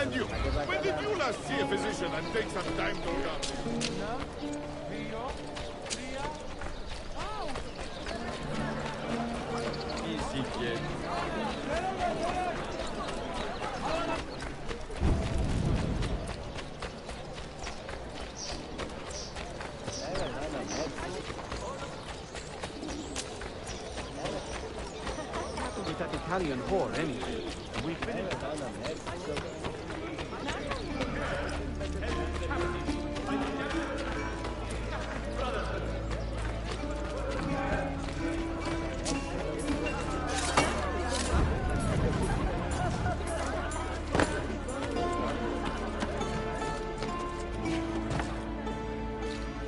And you, when did you last see a physician and take some time to come? Easy, kid. With that Italian whore, anyway. We finished.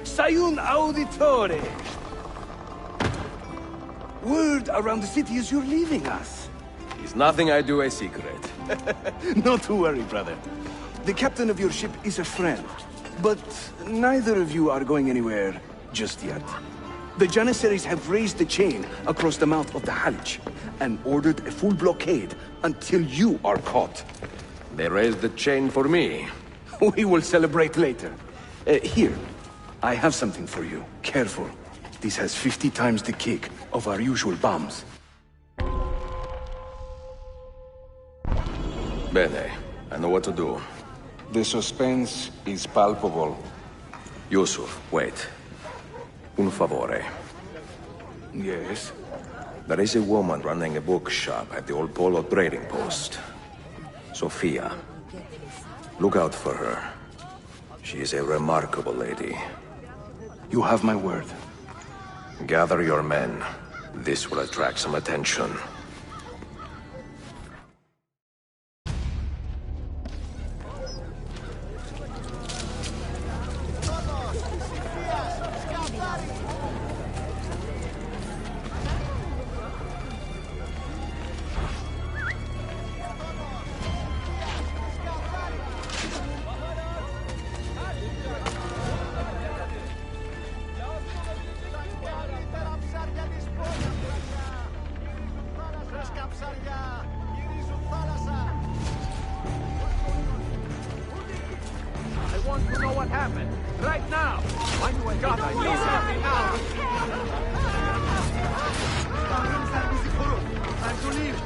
Sayun Auditore! Word around the city is you're leaving us. Is nothing I do a secret. Not to worry, brother. The captain of your ship is a friend, but neither of you are going anywhere just yet. The Janissaries have raised the chain across the mouth of the Halich and ordered a full blockade until you are caught. They raised the chain for me. We will celebrate later. Here, I have something for you. Careful. This has 50 times the kick of our usual bombs. Bene, I know what to do. The suspense is palpable. Yusuf, wait. Un favore. Yes? There is a woman running a bookshop at the Old Polo trading post. Sophia. Look out for her. She is a remarkable lady. You have my word. Gather your men. This will attract some attention. I want to know what happened. Right now. Why do I got I need something now? Time to leave.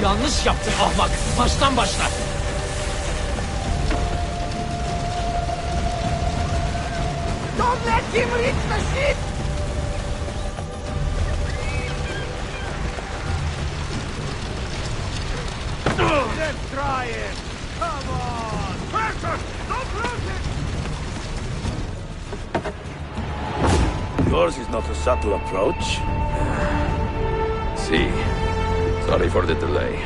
Yanlış yaptın ahmak. Baştan başla. Don't let him reach the ship! Let's try it! Come on! Pressure! Don't lose it! Yours is not a subtle approach. See. Sorry for the delay.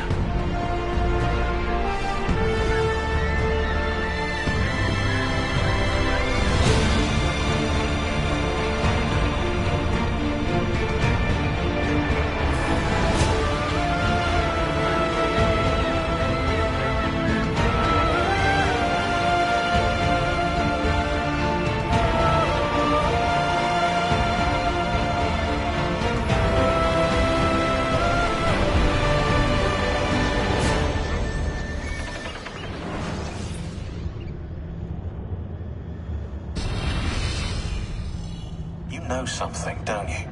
You know something, don't you?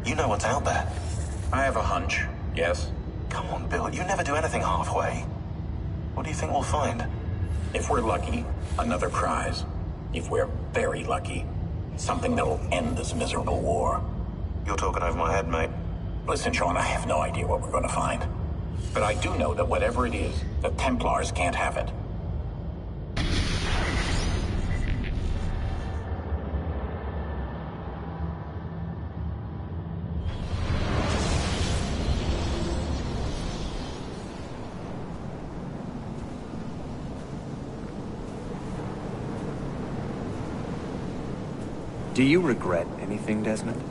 You know what's out there. I have a hunch, yes? Come on, Bill, you never do anything halfway. What do you think we'll find? If we're lucky, another prize. If we're very lucky, something that'll end this miserable war. You're talking over my head, mate. Listen, Sean, I have no idea what we're going to find. But I do know that whatever it is, the Templars can't have it. Do you regret anything, Desmond?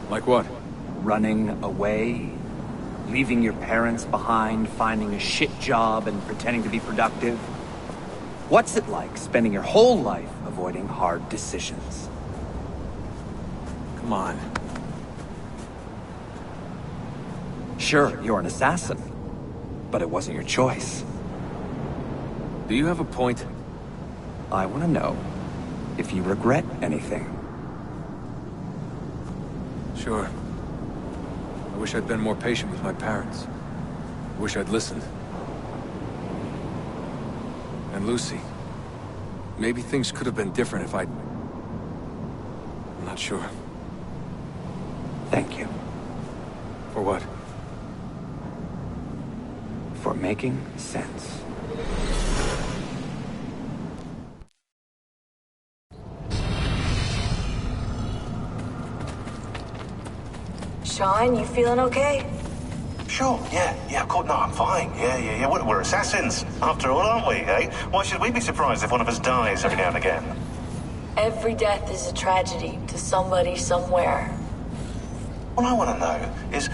Like what? Running away? Leaving your parents behind, finding a shit job, and pretending to be productive? What's it like spending your whole life avoiding hard decisions? Come on. Sure, you're an assassin, but it wasn't your choice. Do you have a point? I want to know if you regret anything. Sure. I wish I'd been more patient with my parents. I wish I'd listened. And Lucy. Maybe things could have been different if I'd... I'm not sure. Thank you. For what? For making sense. Sean, you feeling okay? Sure, yeah, of course, no, I'm fine. Yeah. We're assassins, after all, aren't we, eh? Why should we be surprised if one of us dies every now and again? Every death is a tragedy to somebody somewhere. What I want to know is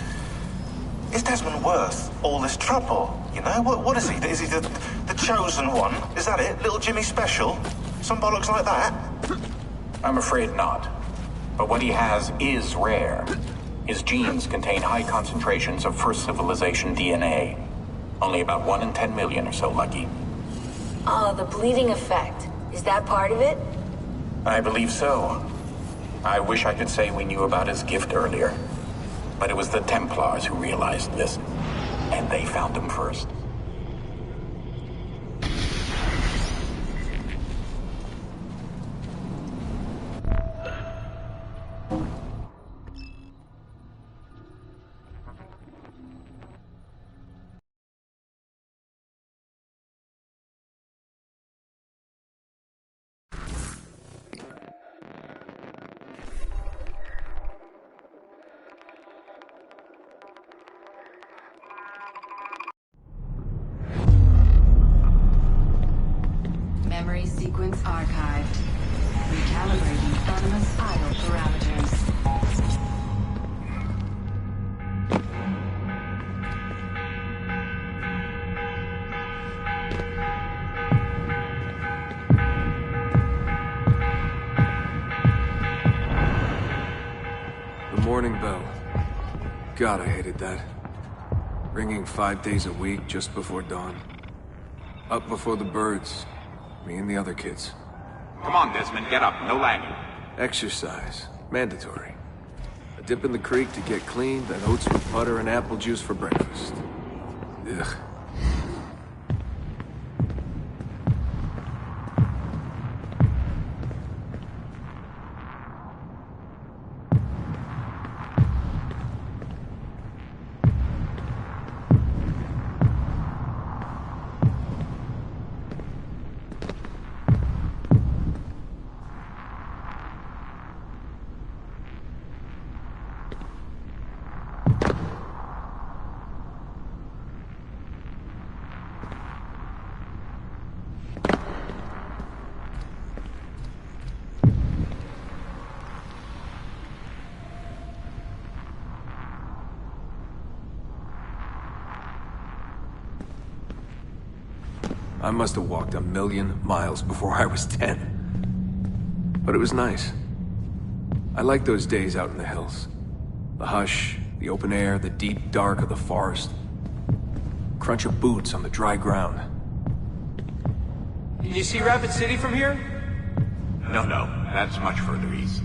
Desmond worth all this trouble? You know, what is he? Is he the chosen one? Is that it? Little Jimmy Special? Some bollocks like that? I'm afraid not. But what he has is rare. His genes contain high concentrations of First Civilization DNA. Only about 1 in 10 million or so lucky. Oh, the bleeding effect. Is that part of it? I believe so. I wish I could say we knew about his gift earlier. But it was the Templars who realized this. And they found him first. Memory sequence archived. Recalibrating Animus idle parameters. The morning bell. God, I hated that. Ringing 5 days a week just before dawn. Up before the birds. Me and the other kids. Come on, Desmond, get up. No lagging. Exercise. Mandatory. A dip in the creek to get clean, then oats with butter and apple juice for breakfast. Ugh. I must have walked 1,000,000 miles before I was 10. But it was nice. I liked those days out in the hills. The hush, the open air, the deep dark of the forest. Crunch of boots on the dry ground. Can you see Rapid City from here? No, that's much further east.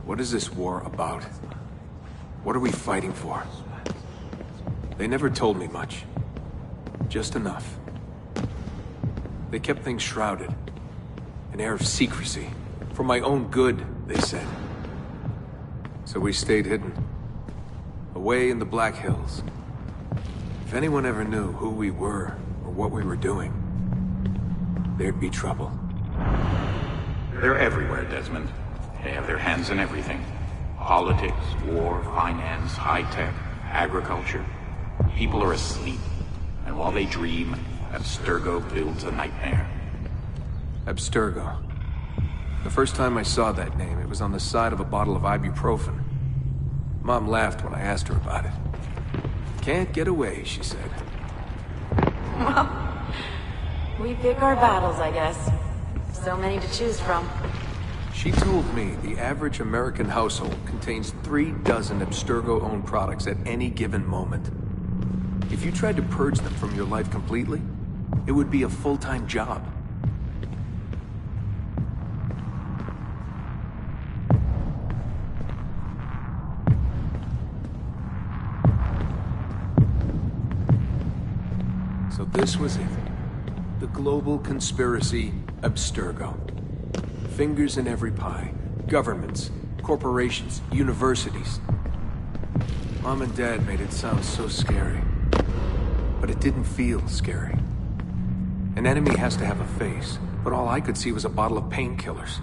What is this war about? What are we fighting for? They never told me much. Just enough. They kept things shrouded. An air of secrecy. For my own good, they said. So we stayed hidden. Away in the Black Hills. If anyone ever knew who we were, or what we were doing, there'd be trouble. They're everywhere, Desmond. They have their hands in everything. Politics, war, finance, high-tech, agriculture. People are asleep. And while they dream, Abstergo builds a nightmare. Abstergo. The first time I saw that name, it was on the side of a bottle of ibuprofen. Mom laughed when I asked her about it. Can't get away, she said. Well, we pick our battles, I guess. So many to choose from. She told me the average American household contains 36 Abstergo-owned products at any given moment. If you tried to purge them from your life completely, it would be a full-time job. So this was it. The global conspiracy Abstergo. Fingers in every pie. Governments, corporations, universities. Mom and Dad made it sound so scary. But it didn't feel scary. An enemy has to have a face, but all I could see was a bottle of painkillers.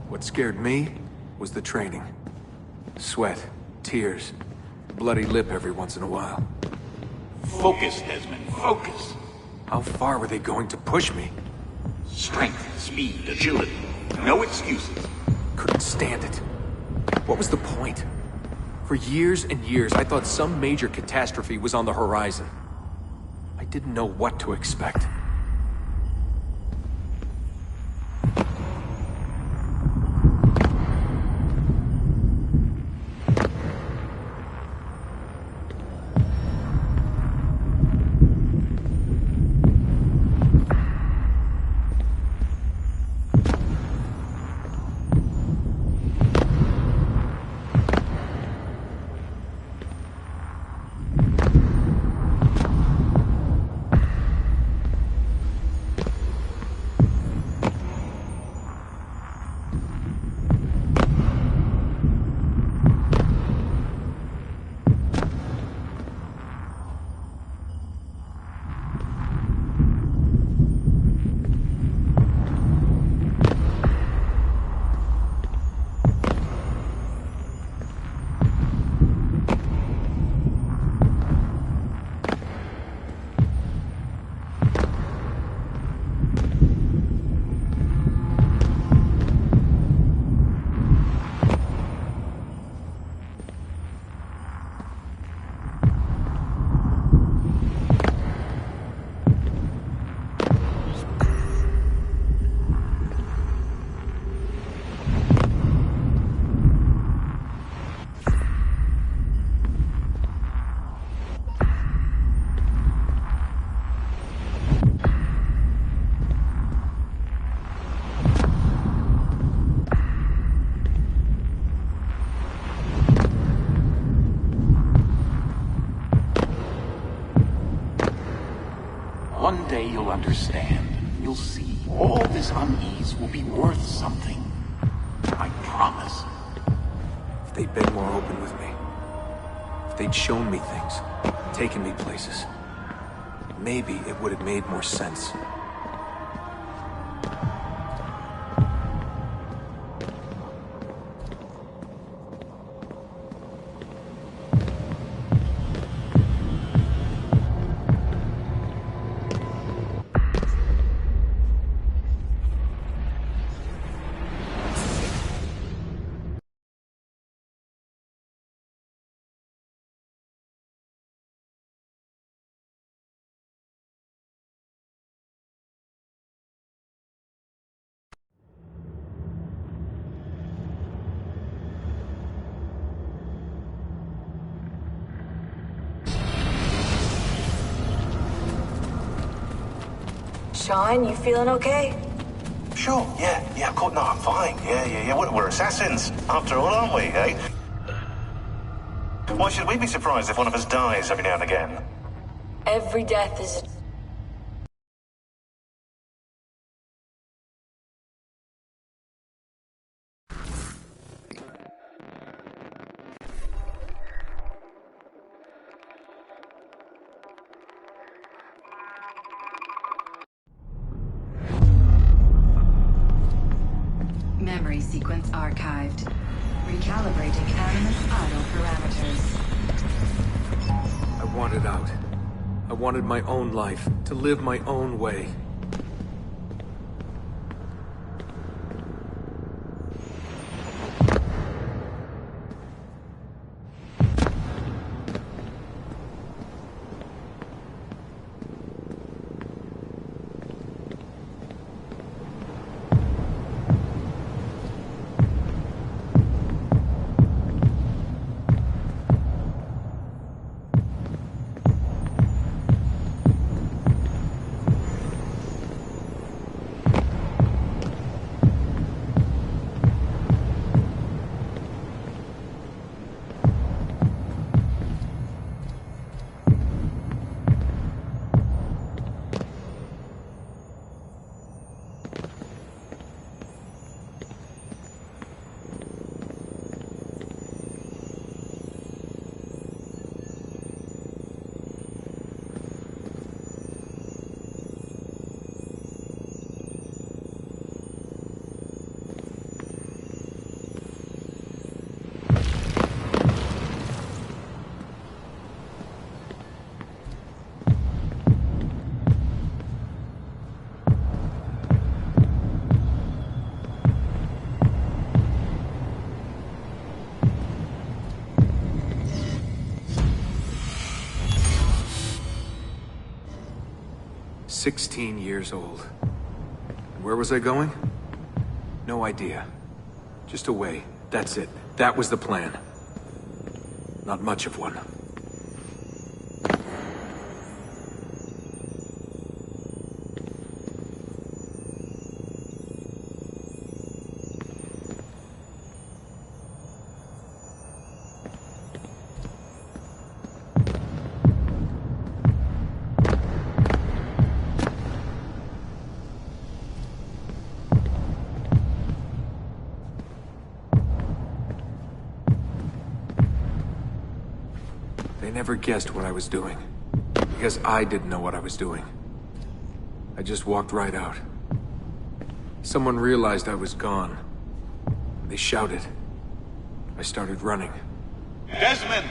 What scared me was the training. Sweat, tears, bloody lip every once in a while. Focus, Desmond, focus. How far were they going to push me? Strength, speed, agility. No excuses. Couldn't stand it. What was the point? For years and years, I thought some major catastrophe was on the horizon. I didn't know what to expect. One day you'll understand. You'll see. All this unease will be worth something. I promise. they'd been more open with me. If they'd shown me things, taken me places, maybe it would have made more sense. Sean, you feeling okay? Sure, yeah, of course, no, I'm fine. Yeah, we're assassins, after all, aren't we, eh? Why should we be surprised if one of us dies every now and again? Every death is a... Memory sequence archived. Recalibrating Animus idle parameters. I wanted out. I wanted my own life, to live my own way. "16 years old. Where was I going? No idea. Just away. That's it. That was the plan. Not much of one. They never guessed what I was doing. Because I didn't know what I was doing. I just walked right out. Someone realized I was gone. They shouted. I started running. Desmond!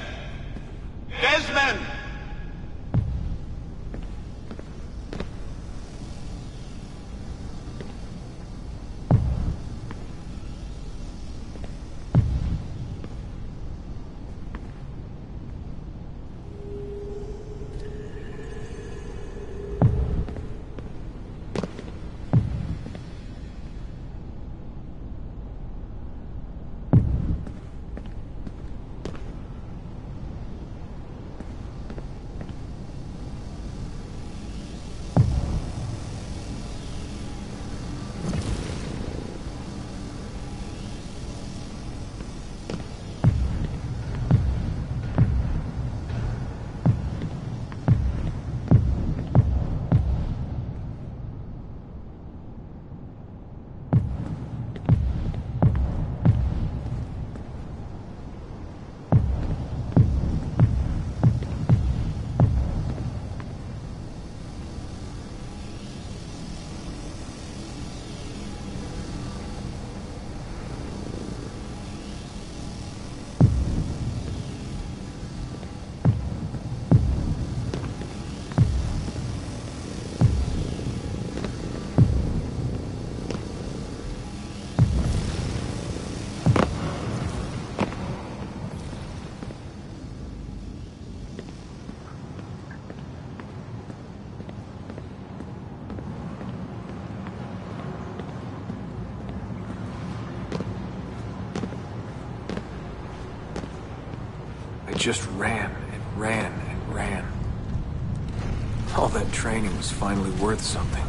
Desmond! just ran and ran and ran. All that training was finally worth something.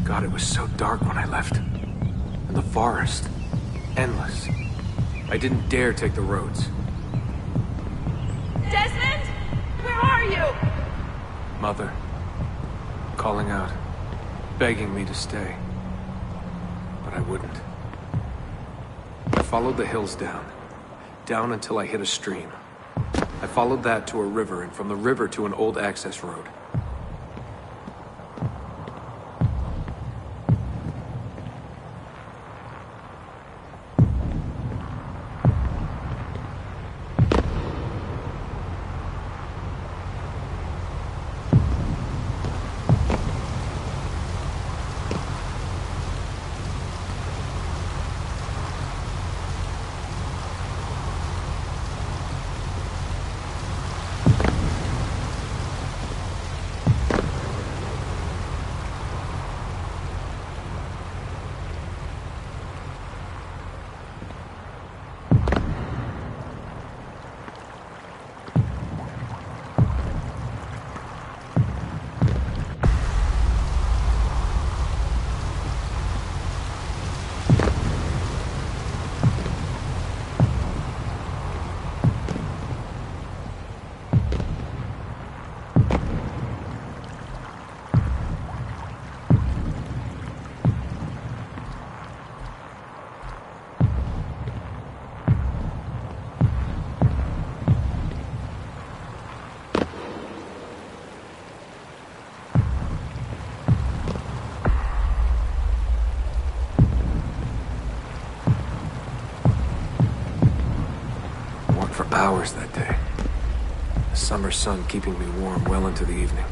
God, it was so dark when I left. And the forest. Endless. I didn't dare take the roads. Desmond? Where are you? Mother. Calling out. Begging me to stay. But I wouldn't. I followed the hills down. Down until I hit a stream. I followed that to a river, and from the river to an old access road. Hours that day. The summer sun keeping me warm well into the evening.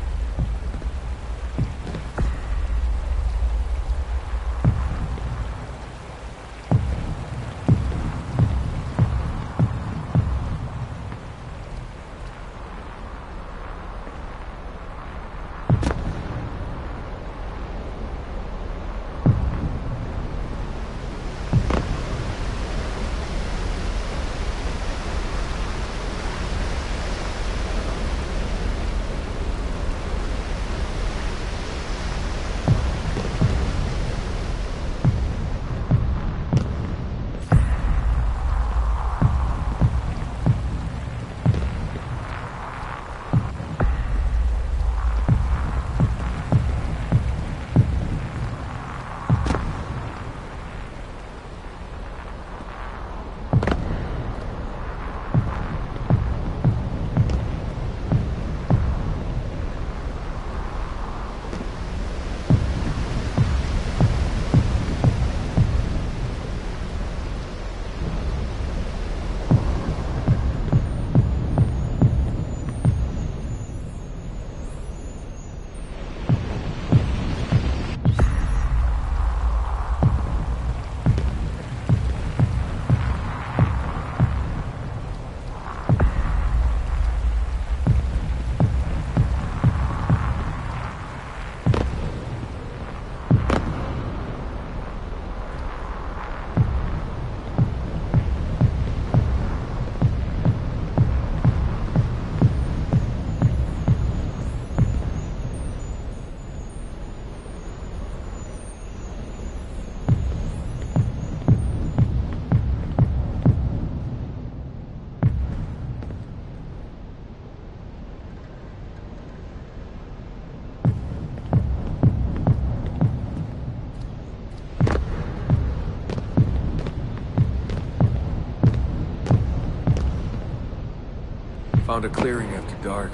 Found a clearing after dark.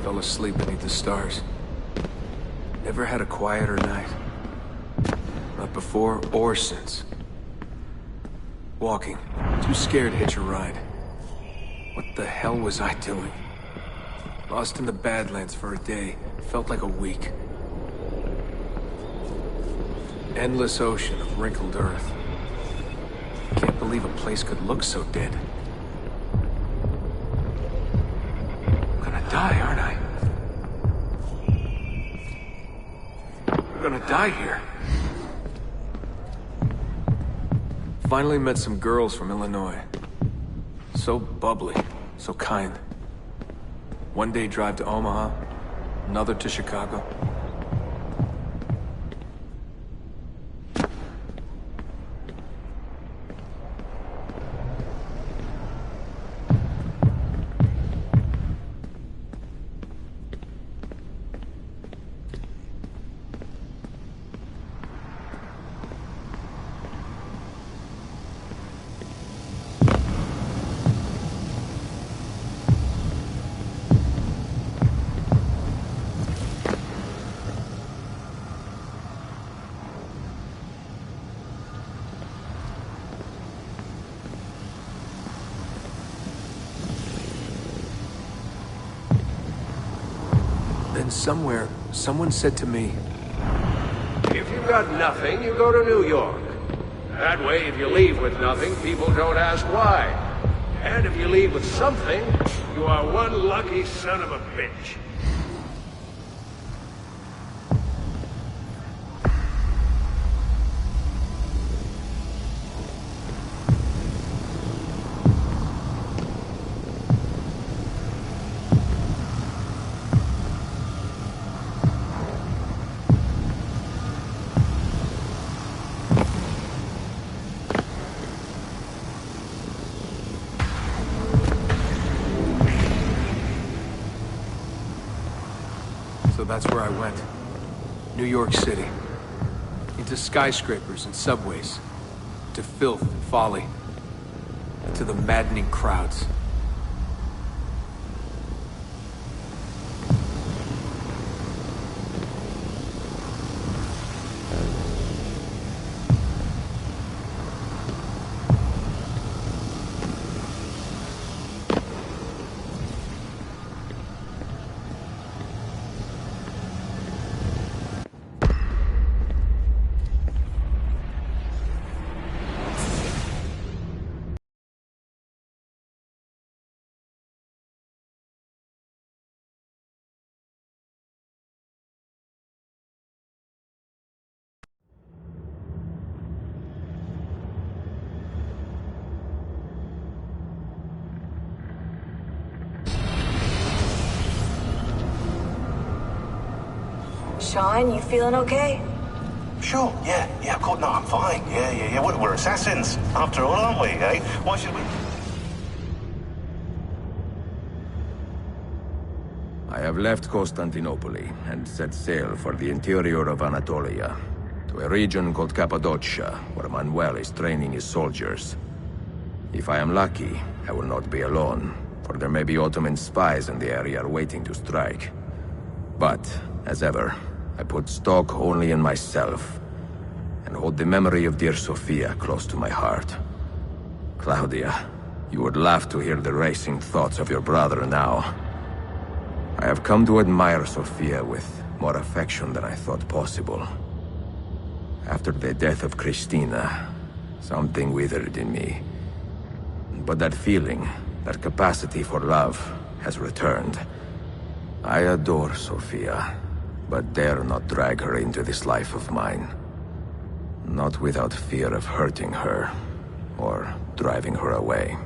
Fell asleep beneath the stars. Never had a quieter night. Not before or since. Walking. Too scared to hitch a ride. What the hell was I doing? Lost in the Badlands for a day. Felt like a week. Endless ocean of wrinkled earth. Can't believe a place could look so dead. I'm gonna die, aren't I? I'm gonna die here. Finally met some girls from Illinois. So bubbly, so kind. One day drive to Omaha, another to Chicago. Then somewhere, someone said to me, If you've got nothing, you go to New York. That way, if you leave with nothing, people don't ask why. And if you leave with something, you are one lucky son of a bitch. So that's where I went. New York City. Into skyscrapers and subways. To filth and folly. To the maddening crowds. Sean, you feeling okay? Sure, yeah, of course, no, I'm fine. Yeah. We're assassins, after all, aren't we, eh? Why should we... I have left Constantinople and set sail for the interior of Anatolia, to a region called Cappadocia, where Manuel is training his soldiers. If I am lucky, I will not be alone, for there may be Ottoman spies in the area waiting to strike. But, as ever, I put stock only in myself, and hold the memory of dear Sophia close to my heart. Claudia, you would laugh to hear the racing thoughts of your brother now. I have come to admire Sophia with more affection than I thought possible. After the death of Christina, something withered in me. But that feeling, that capacity for love, has returned. I adore Sophia, but dare not drag her into this life of mine. Not without fear of hurting her, or driving her away.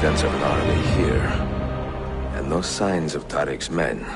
Evidence of an army here, and no signs of Tariq's men.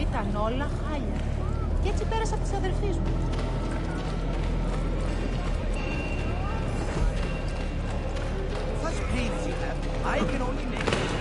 ήταν όλα χάλια. Και έτσι πέρασα από τις αδελφίες μου. Such pains you have. I can only make it.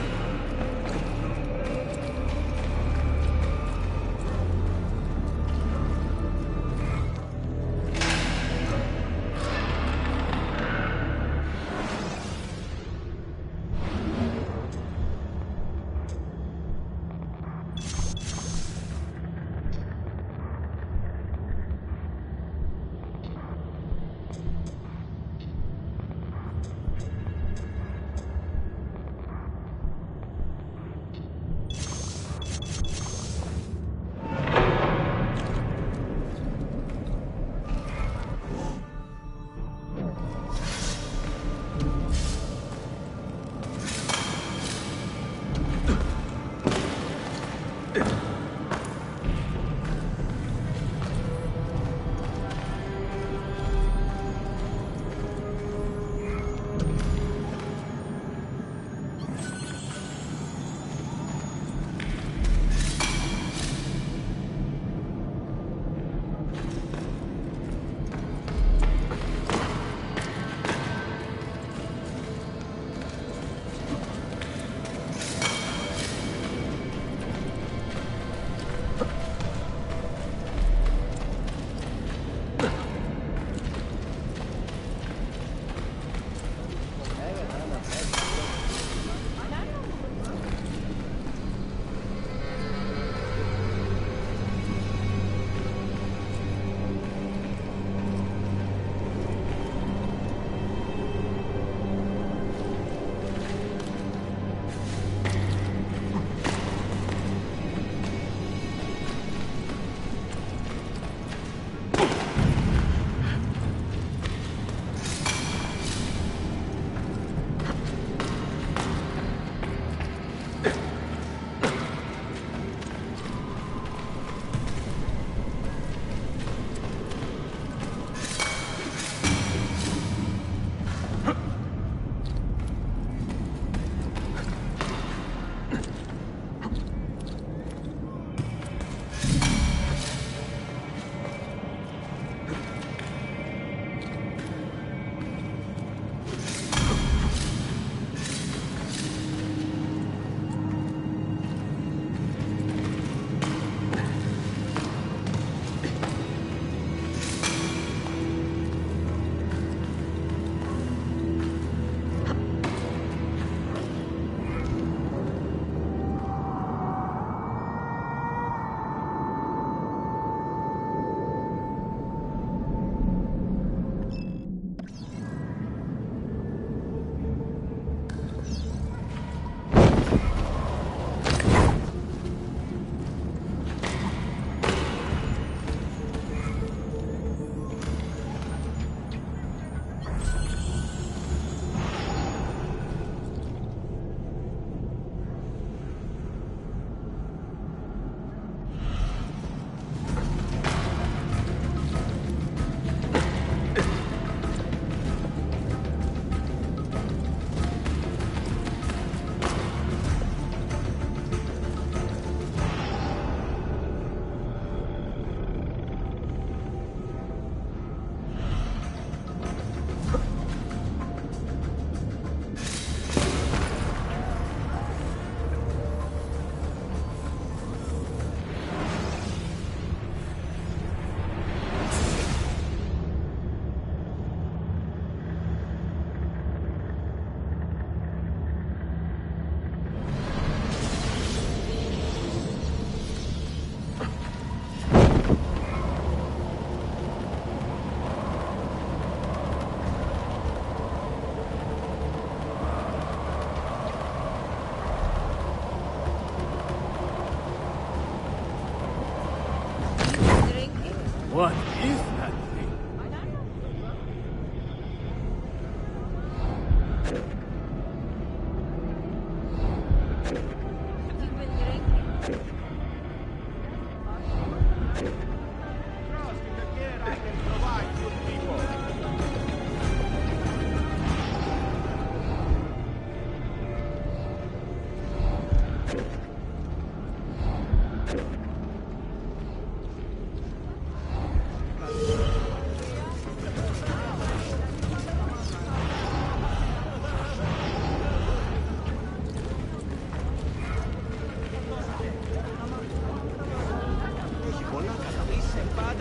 What is that thing?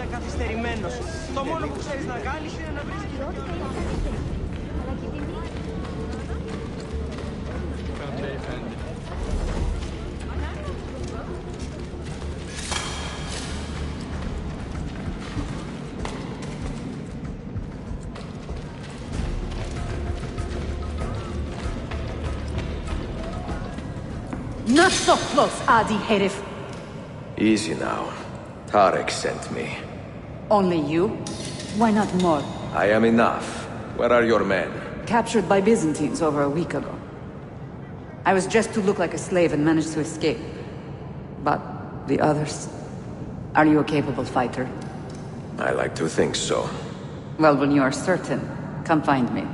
είναι καθυστερημένος. Το μόνο που ξέρεις να κάνεις είναι να βρεις Not so close, Adi Herif. Easy now. Tarek sent me. Only you? Why not more? I am enough. Where are your men? Captured by Byzantines over a week ago. I was just to look like a slave and managed to escape. But the others... Are you a capable fighter? I like to think so. Well, when you are certain, come find me.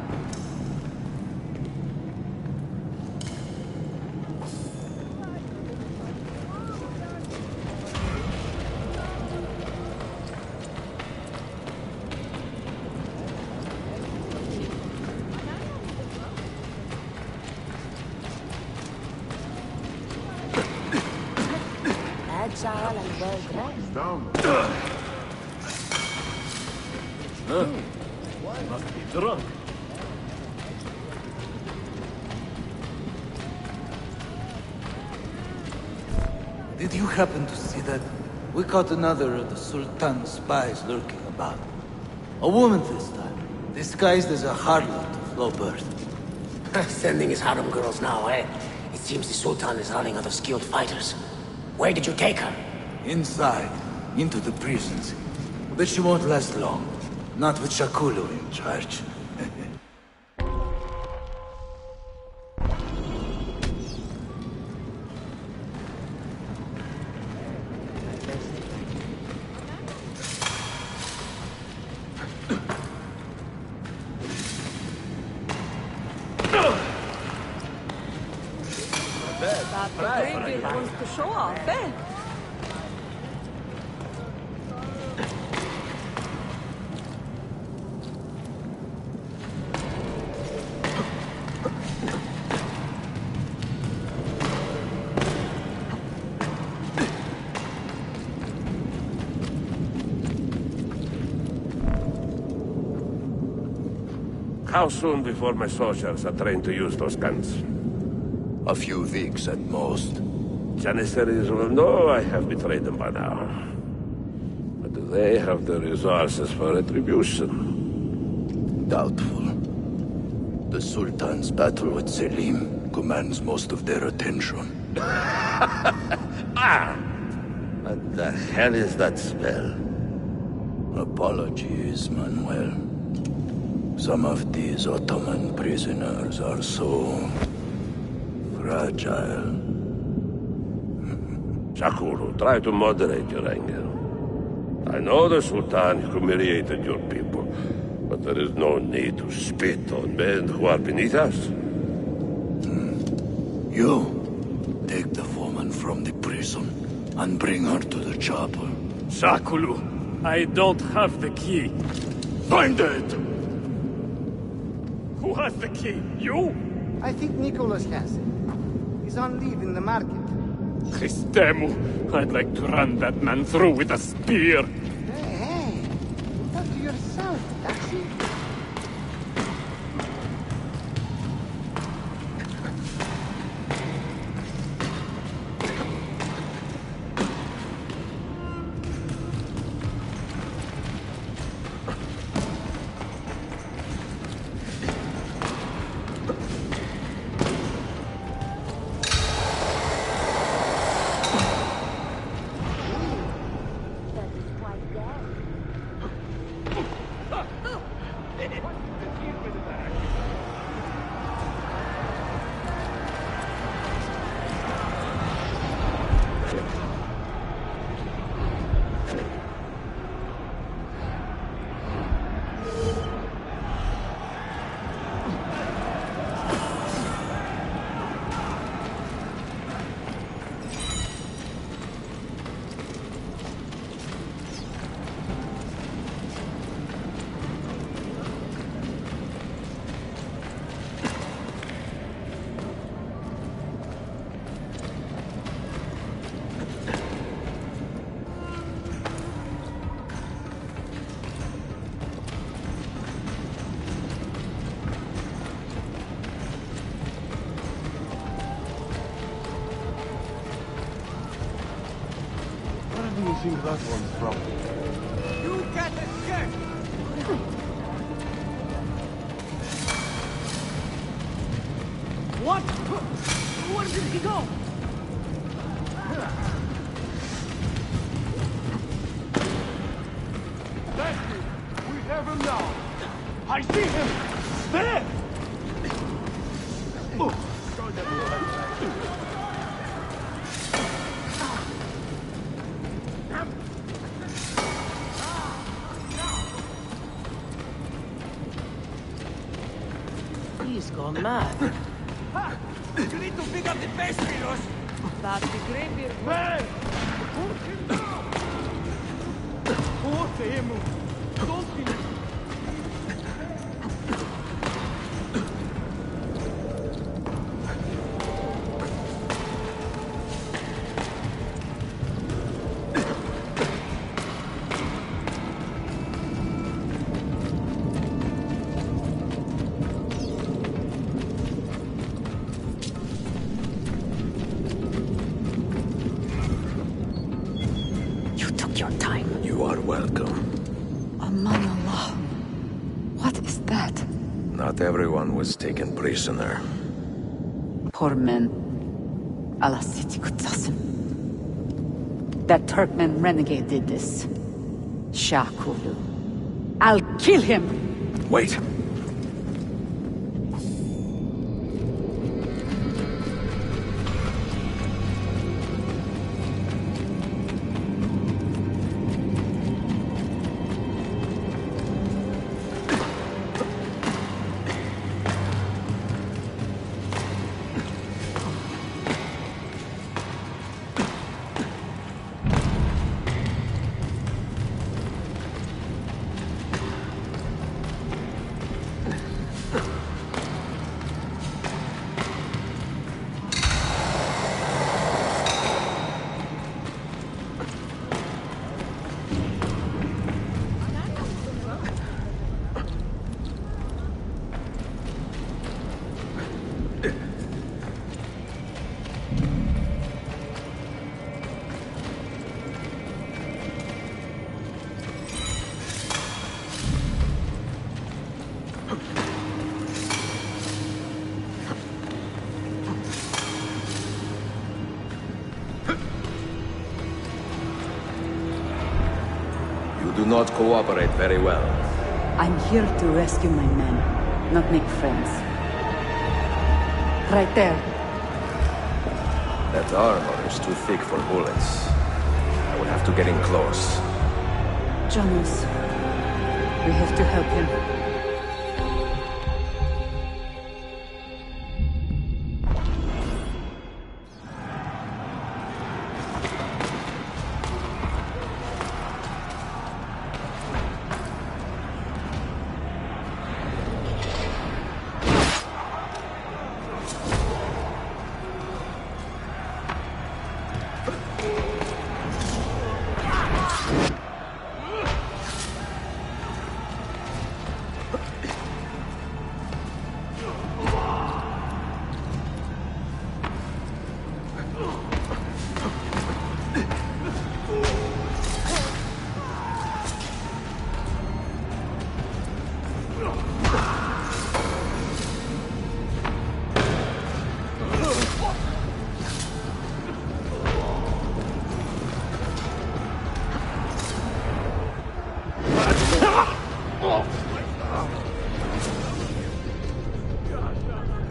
Must be drunk. Did you happen to see that? We caught another of the Sultan's spies lurking about. A woman this time, disguised as a harlot of low birth. Sending his harem girls now, eh? It seems the Sultan is running out of skilled fighters. Where did you take her? Inside, into the prisons. But she won't last long. Not with Shakulu in charge. That wants to show off, eh? How soon before my soldiers are trained to use those guns? A few weeks at most. Janissaries will know I have betrayed them by now. But do they have the resources for retribution? Doubtful. The Sultan's battle with Selim commands most of their attention. What the hell is that spell? Apologies, Manuel. Some of these Ottoman prisoners are so... fragile. Shakuru, try to moderate your anger. I know the Sultan humiliated your people, but there is no need to spit on men who are beneath us. You, take the woman from the prison and bring her to the chapel. Shakulu, I don't have the key. Find it! Who has the key? You? I think Nicholas has it. He's on leave in the market. Christemu, I'd like to run that man through with a spear. Hey, talk to yourself, Taxi. do you think that one's from? You get the shit! What? Where did he go? That's it! We have him now! I see him! There! Oh. He's gone mad. You need to pick up the pace, Milos! That's the graveyard. Hey! Forse him! Don't kill him! Your time. You are welcome. Aman Allah. What is that? Not everyone was taken prisoner. Poor men. Allah Siti Kutsasim. That Turkmen renegade did this. Shah Kulu. I'll kill him! Wait! You do not cooperate very well. I'm here to rescue my men, not make friends. Right there. That armor is too thick for bullets. I will have to get in close. Jonas, we have to help him.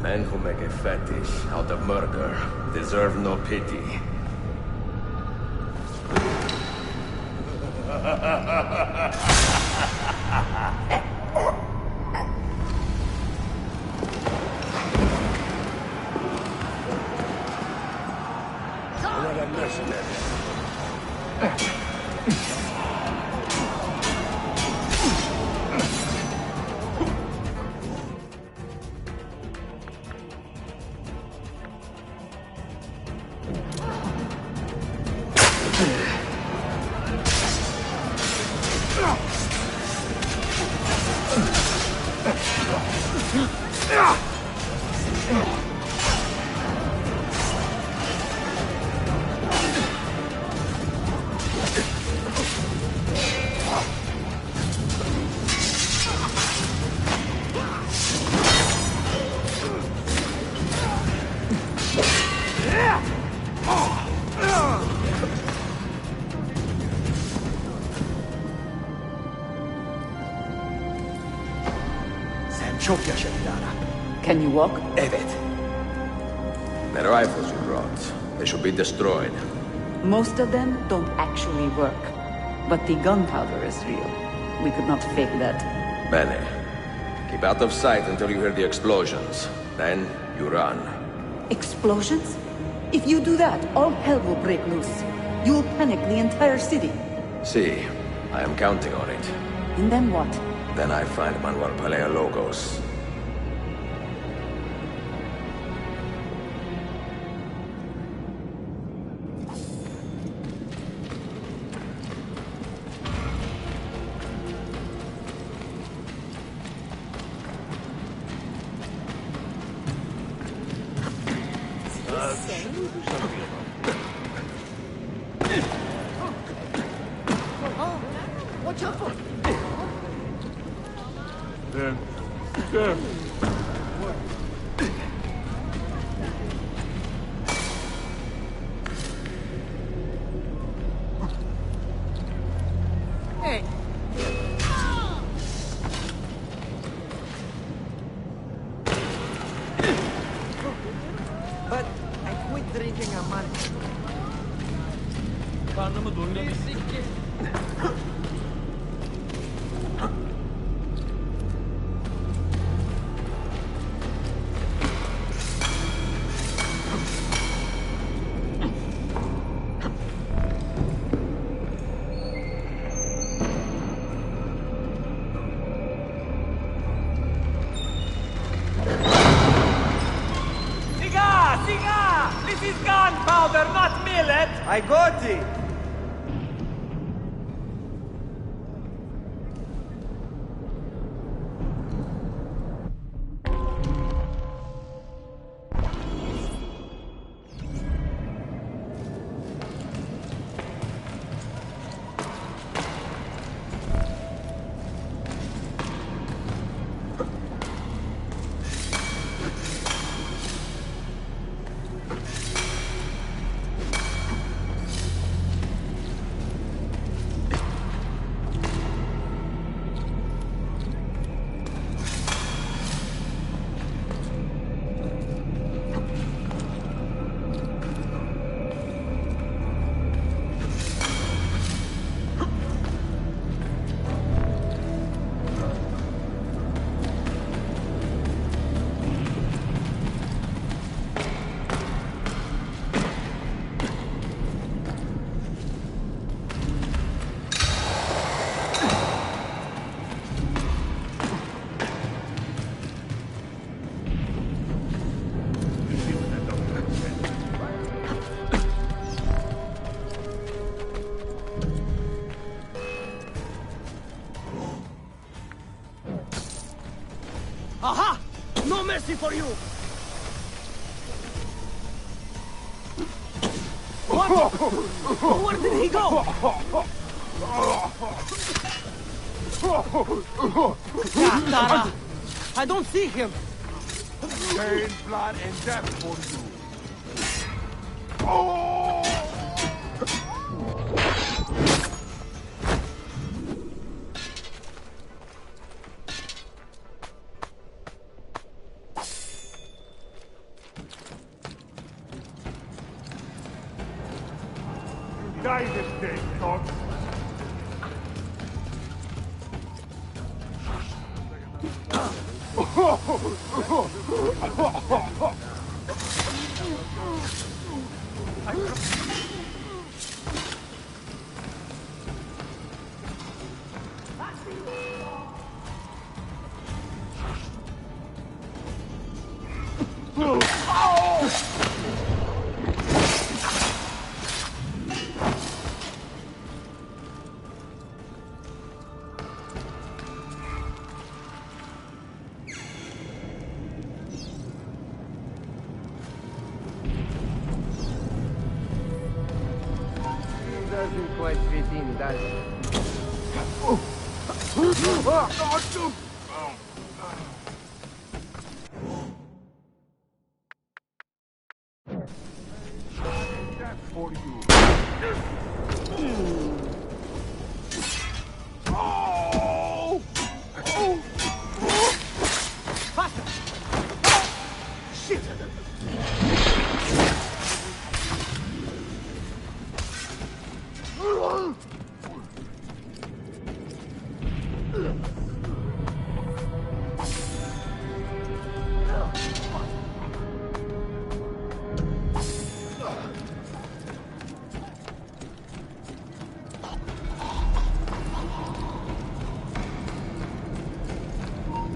Men who make a fetish out of murder deserve no pity. What a mercenary. Çok yaşa Dilara. Can you walk? Evet. The rifles you brought, they should be destroyed. Most of them don't actually work. But the gunpowder is real. We could not fake that. Bene. Keep out of sight until you hear the explosions. Then, you run. Explosions? If you do that, all hell will break loose. You will panic the entire city. See, I am counting on it. And then what? Then I find Manuel Paleologos. Watch out for... There. Hey. But I quit drinking a month. Karnımı doyurabildim. Siga! This is gunpowder, not millet! I got it! Aha! No mercy for you! What? Where did he go? Tara! I don't see him! Pain, blood, and death for you. Oh! Die this day, dogs. Doesn't quite fit in, does it? That's for you.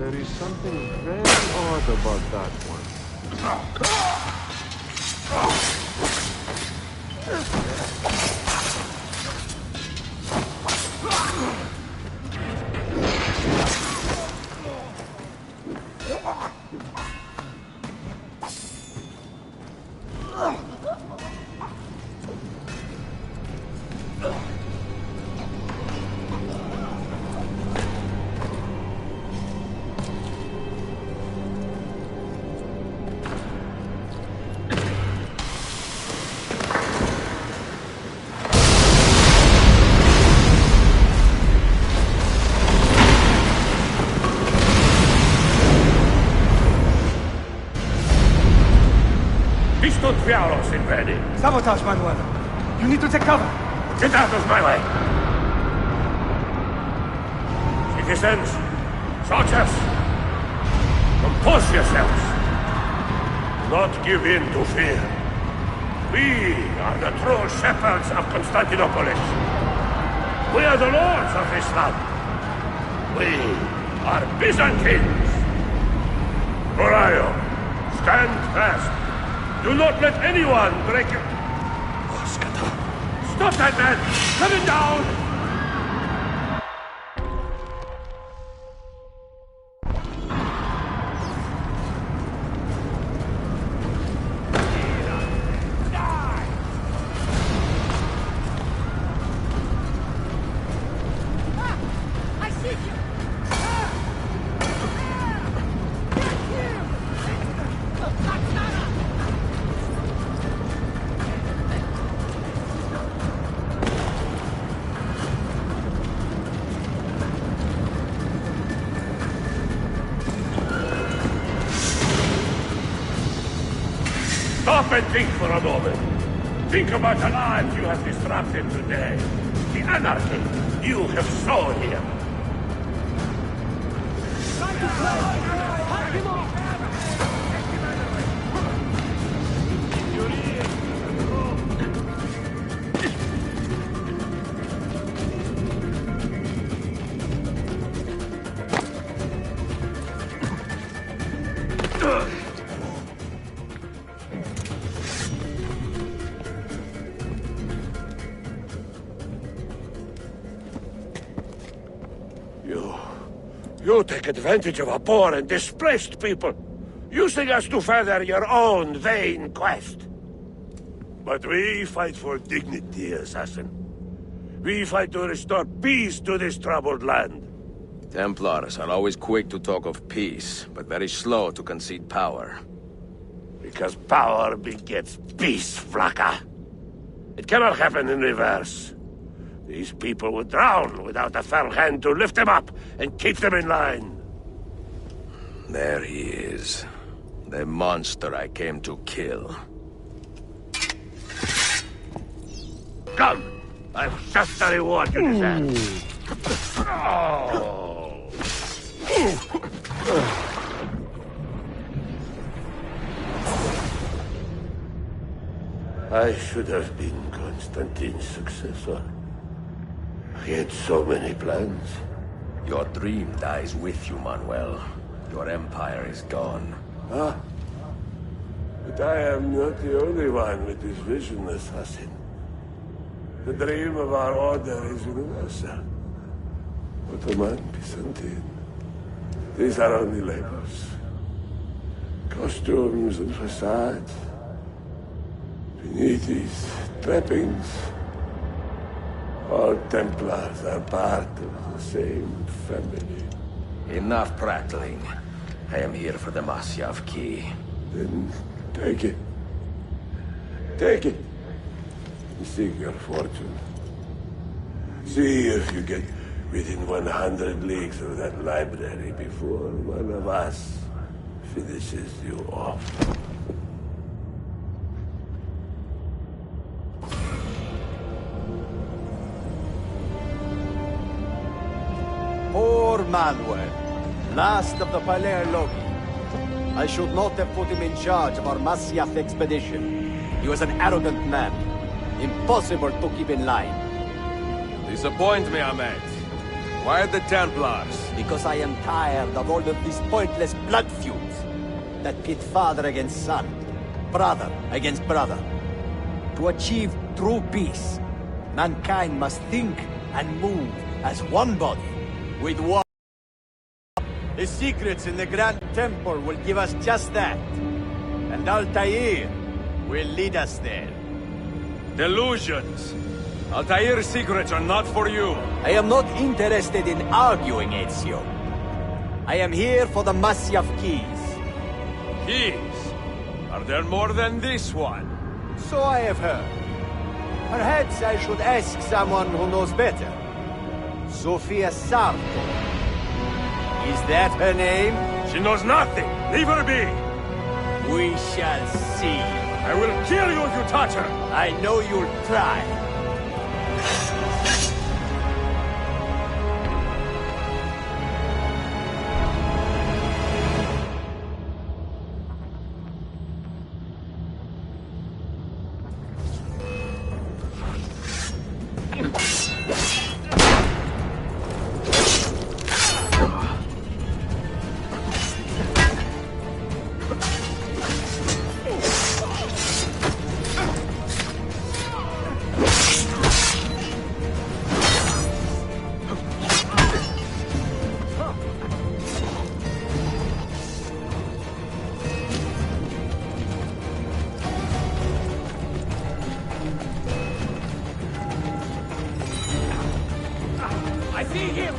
There is something very odd about that one. Sabotage, Manuel. You need to take cover. Get out of my way! Citizens, soldiers, compose yourselves. Do not give in to fear. We are the true shepherds of Constantinopolis. We are the lords of this land. We are Byzantines. Morayo, stand fast. Do not let anyone break your... Stop that man! Coming down! Stop and think for a moment. Think about the lives you have disrupted today. The anarchy you have sown here. Time to play! Cut him off! You take advantage of a poor and displaced people, using us to further your own vain quest. But we fight for dignity, assassin. We fight to restore peace to this troubled land. Templars are always quick to talk of peace, but very slow to concede power. Because power begets peace, Flaka. It cannot happen in reverse. These people would drown without a firm hand to lift them up and keep them in line. There he is. The monster I came to kill. Come! I've just the reward you deserve. Oh. I should have been Constantine's successor. He had so many plans. Your dream dies with you, Manuel. Your empire is gone. Ah. But I am not the only one with this vision, assassin. The dream of our order is universal. Ottoman, Byzantine. These are only labels. Costumes and facades. Beneath these trappings, all Templars are part of the same family. Enough prattling. I am here for the Masyaf key. Then take it. Take it. And seek your fortune. See if you get within 100 leagues of that library before one of us finishes you off. Poor Manuel, last of the Palerlogi. I should not have put him in charge of our Masyaf expedition. He was an arrogant man. Impossible to keep in line. Disappoint me, Ahmed. Why the Templars? Because I am tired of all of these pointless blood feuds that pit father against son, brother against brother. To achieve true peace, mankind must think and move as one body, with one. The secrets in the Grand Temple will give us just that. And Altair will lead us there. Delusions! Altair's secrets are not for you. I am not interested in arguing, Ezio. I am here for the Masyaf keys. Keys? Are there more than this one? So I have heard. Perhaps I should ask someone who knows better. Sofia Sarto. Is that her name? She knows nothing! Leave her be! We shall see. I will kill you if you touch her! I know you'll try. I see him!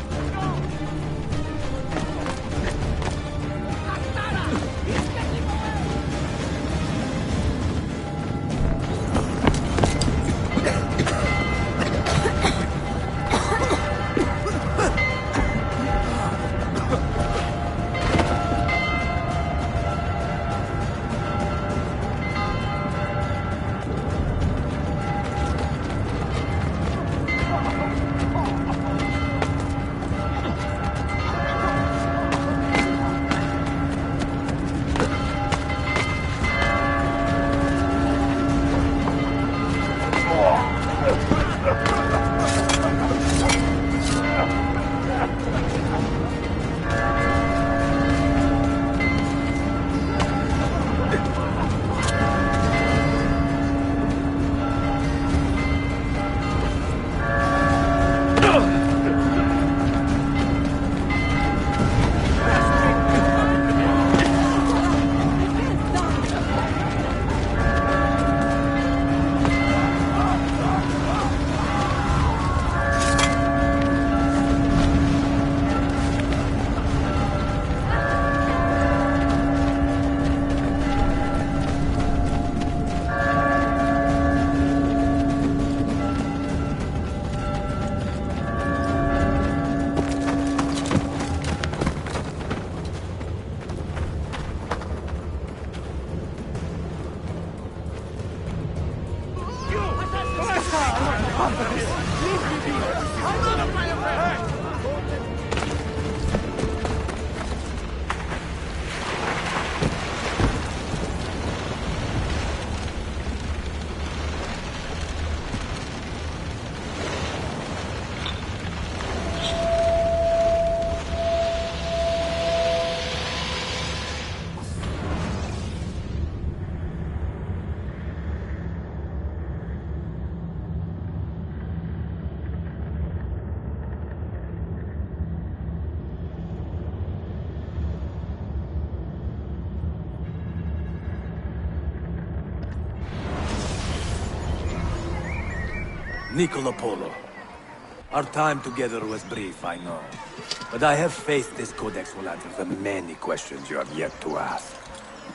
Niccolo Polo. Our time together was brief, I know. But I have faith this codex will answer the many questions you have yet to ask.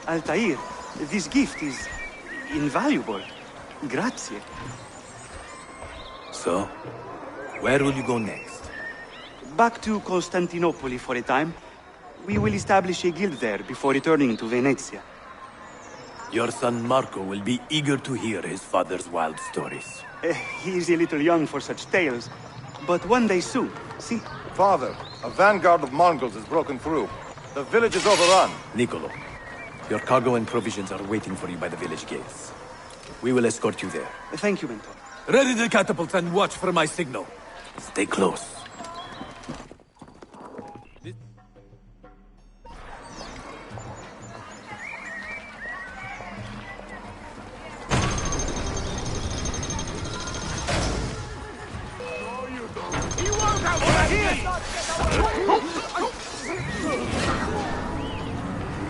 Altair, this gift is invaluable. Grazie. So, where will you go next? Back to Constantinople for a time. We will establish a guild there before returning to Venezia. Your son Marco will be eager to hear his father's wild stories. He is a little young for such tales, but one day soon, see? Father, a vanguard of Mongols has broken through. The village is overrun. Niccolo, your cargo and provisions are waiting for you by the village gates. We will escort you there. Thank you, Mentor. Ready the catapults and watch for my signal. Stay close.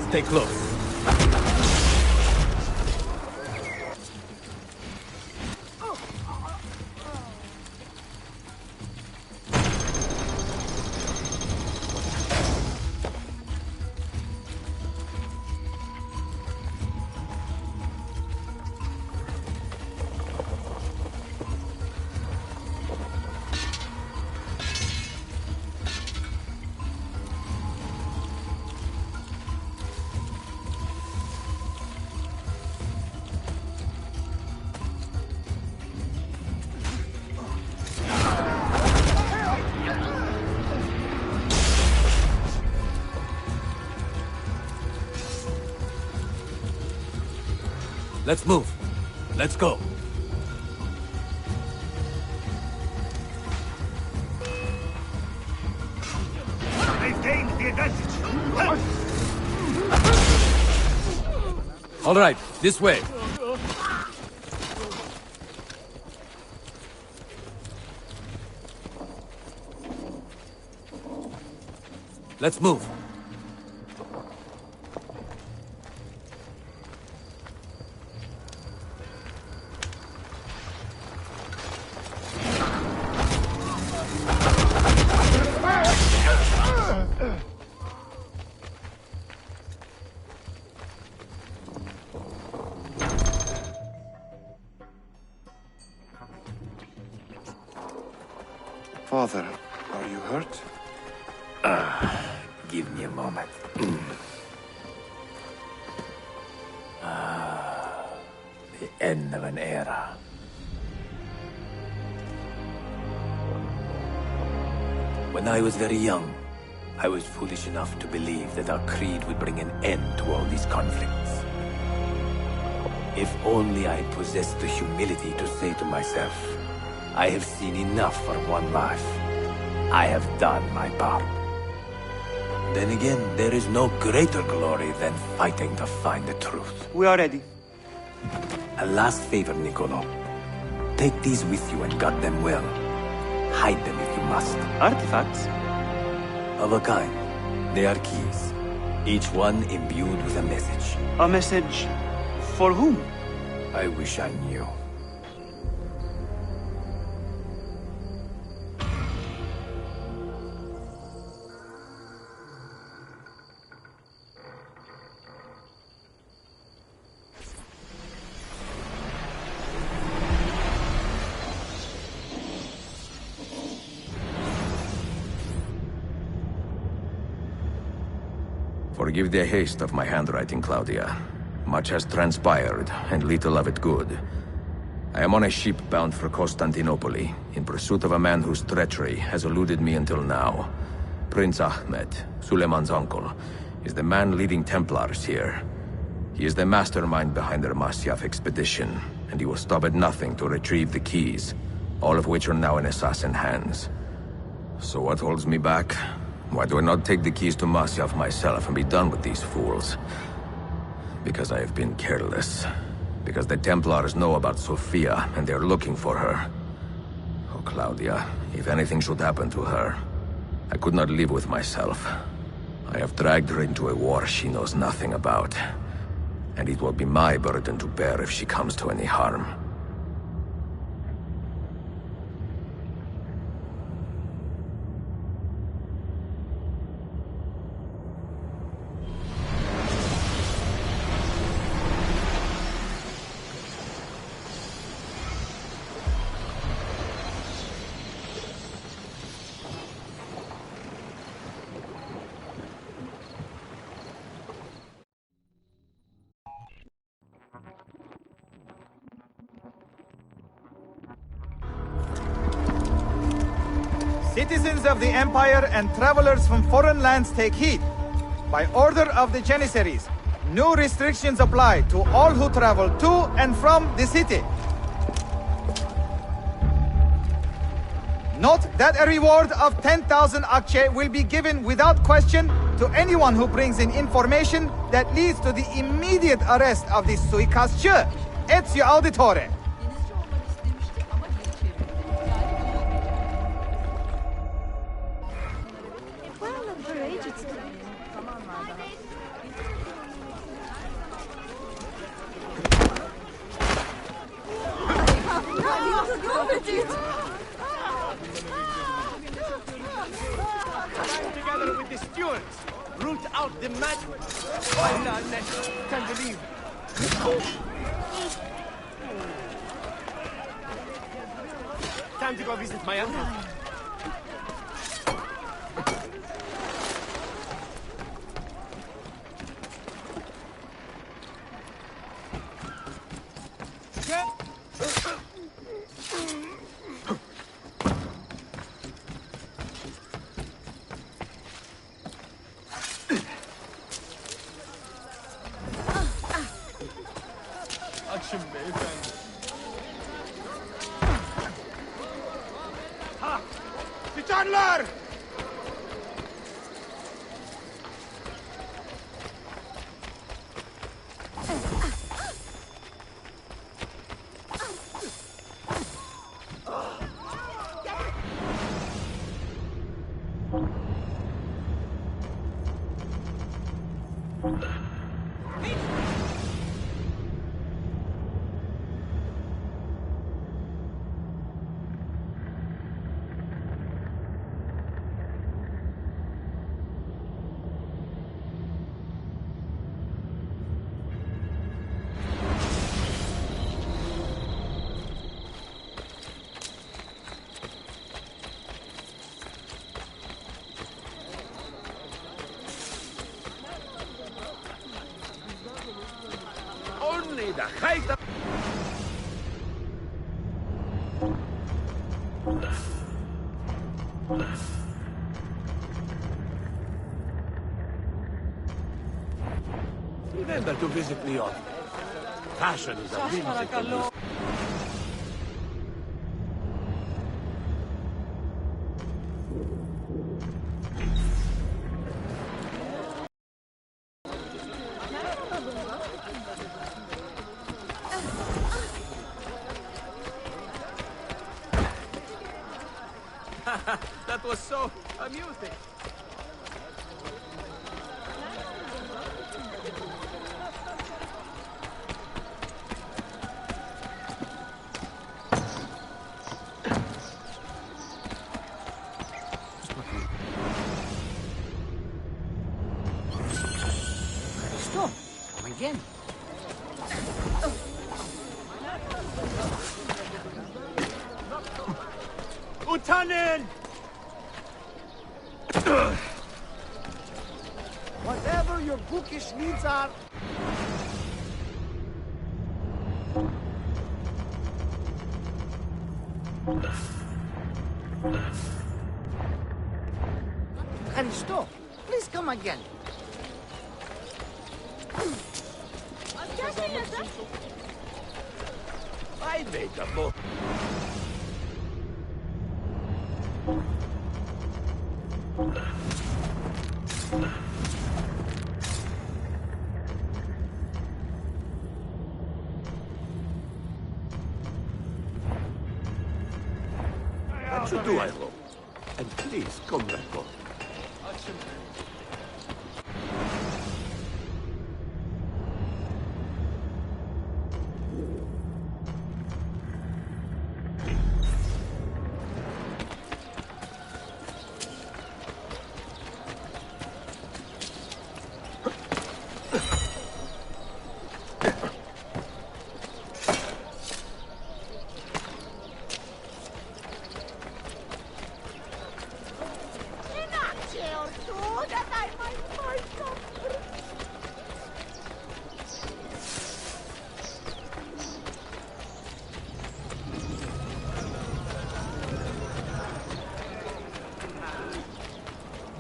Stay close. Let's move. Let's go. They've gained the advantage. All right, this way. Let's move. Father, are you hurt? Give me a moment. The end of an era. When I was very young, I was foolish enough to believe that our creed would bring an end to all these conflicts. If only I possessed the humility to say to myself, I have seen enough for one life. I have done my part. Then again, there is no greater glory than fighting to find the truth. We are ready. A last favor, Niccolo. Take these with you and guard them well. Hide them if you must. Artifacts? Of a kind. They are keys. Each one imbued with a message. A message for whom? I wish I knew. Forgive the haste of my handwriting, Claudia. Much has transpired, and little of it good. I am on a ship bound for Constantinople, in pursuit of a man whose treachery has eluded me until now. Prince Ahmed, Suleiman's uncle, is the man leading Templars here. He is the mastermind behind their Masyaf expedition, and he will stop at nothing to retrieve the keys, all of which are now in assassin hands. So what holds me back? Why do I not take the keys to Masyaf myself and be done with these fools? Because I have been careless. Because the Templars know about Sophia, and they're looking for her. Oh, Claudia, if anything should happen to her, I could not live with myself. I have dragged her into a war she knows nothing about. And it will be my burden to bear if she comes to any harm. Citizens of the Empire and travelers from foreign lands take heed. By order of the Janissaries, new restrictions apply to all who travel to and from the city. Note that a reward of 10,000 akçe will be given without question to anyone who brings in information that leads to the immediate arrest of the suikastçı, Ezio Auditore. words. Root out the madness. Find our next. Time to leave. Time to go visit my uncle. Açın beyefendi. Ha! Titanlar! Only the height of... Remember to visit me often. Fashion is a whimsical... That was so amusing. Stop! Come again. Utanen! Whatever your bookish needs are... Aristo, please come again. I made a book. That should do, I hope. And please come back home.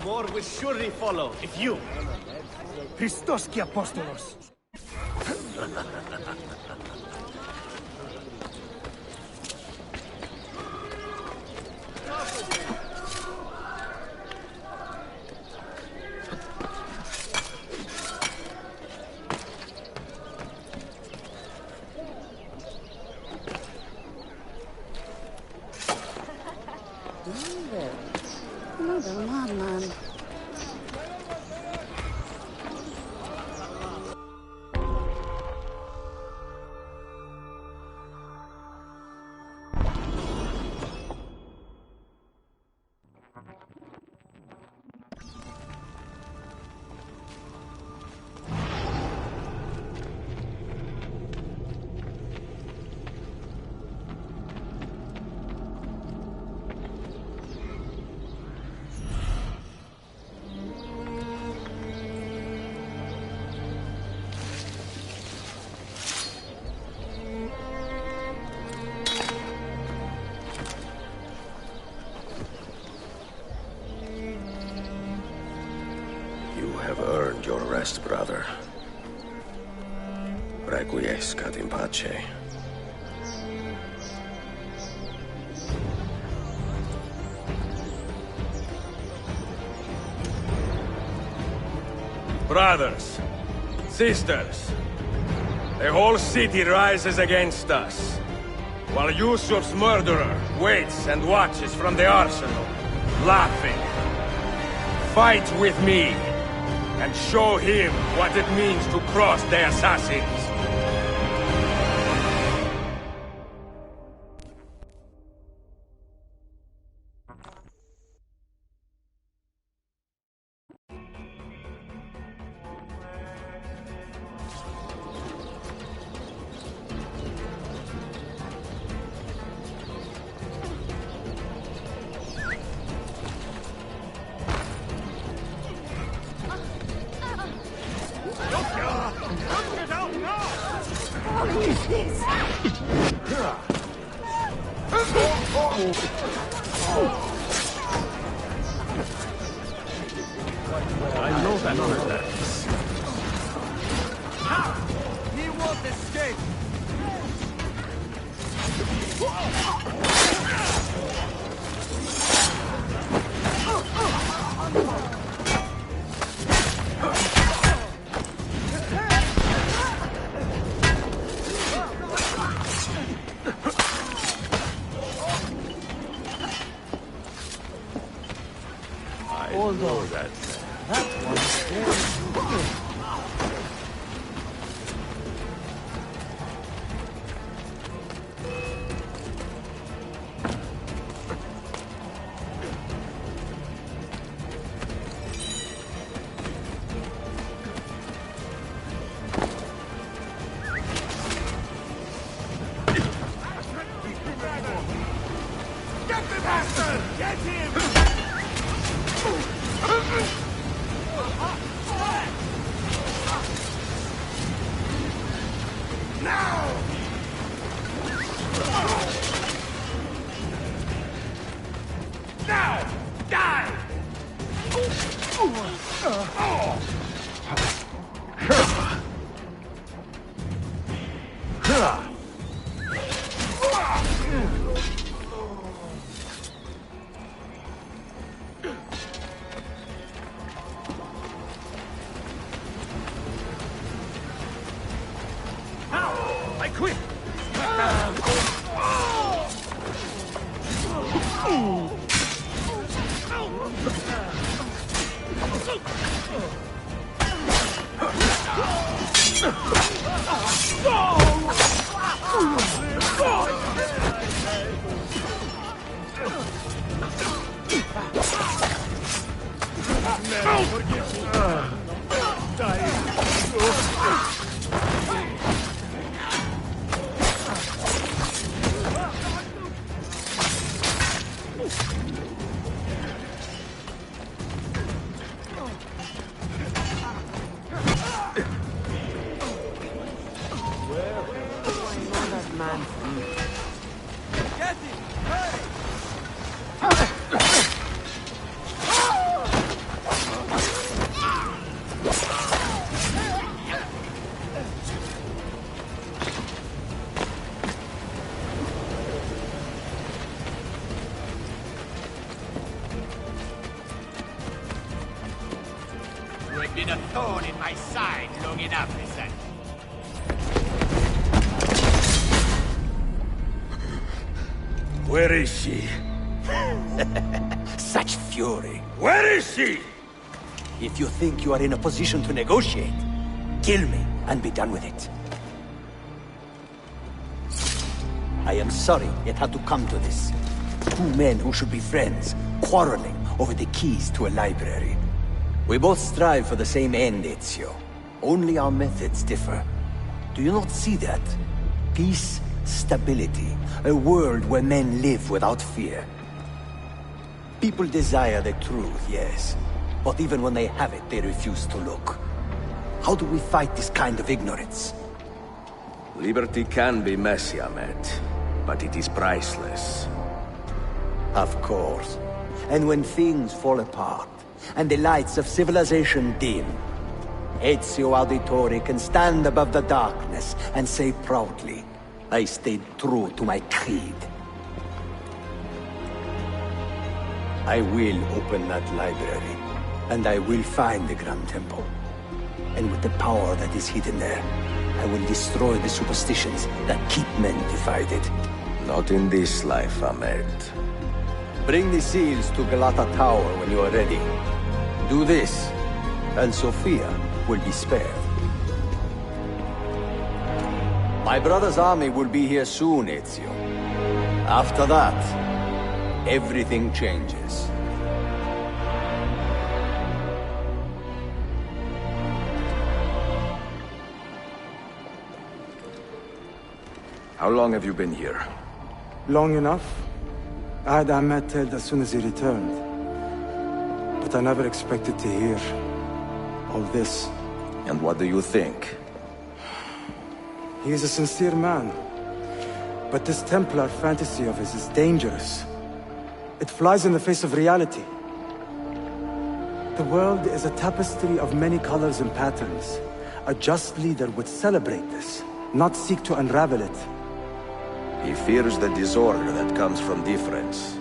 More will surely follow if you... Christos ki Apostolos. Another madman. have earned your rest, brother. Requiescat in pace. Brothers, sisters, the whole city rises against us, while Yusuf's murderer waits and watches from the arsenal, laughing. Fight with me, and show him what it means to cross the assassins. I know that none of that. He won't escape! I know that. That one's very... Get the bastard! Get him! Now! Now! Die! I quit! Get him! Hurry! You have been a thorn in my side long enough, Lisan. Where is she? Such fury. Where is she? If you think you are in a position to negotiate, kill me and be done with it. I am sorry it had to come to this. Two men who should be friends, quarreling over the keys to a library. We both strive for the same end, Ezio. Only our methods differ. Do you not see that? Peace, stability, a world where men live without fear. People desire the truth, yes. But even when they have it, they refuse to look. How do we fight this kind of ignorance? Liberty can be messy, Ahmed, but it is priceless. Of course. And when things fall apart, and the lights of civilization dim, Ezio Auditore can stand above the darkness and say proudly, I stayed true to my creed. I will open that library, and I will find the Grand Temple. And with the power that is hidden there, I will destroy the superstitions that keep men divided. Not in this life, Ahmed. Bring the seals to Galata Tower when you are ready. Do this, and Sophia will be spared. My brother's army will be here soon, Ezio. After that, everything changes. How long have you been here? Long enough. I had Ahmed killed as soon as he returned. But I never expected to hear all this. And what do you think? He is a sincere man. But this Templar fantasy of his is dangerous. It flies in the face of reality. The world is a tapestry of many colors and patterns. A just leader would celebrate this, not seek to unravel it. He fears the disorder that comes from difference.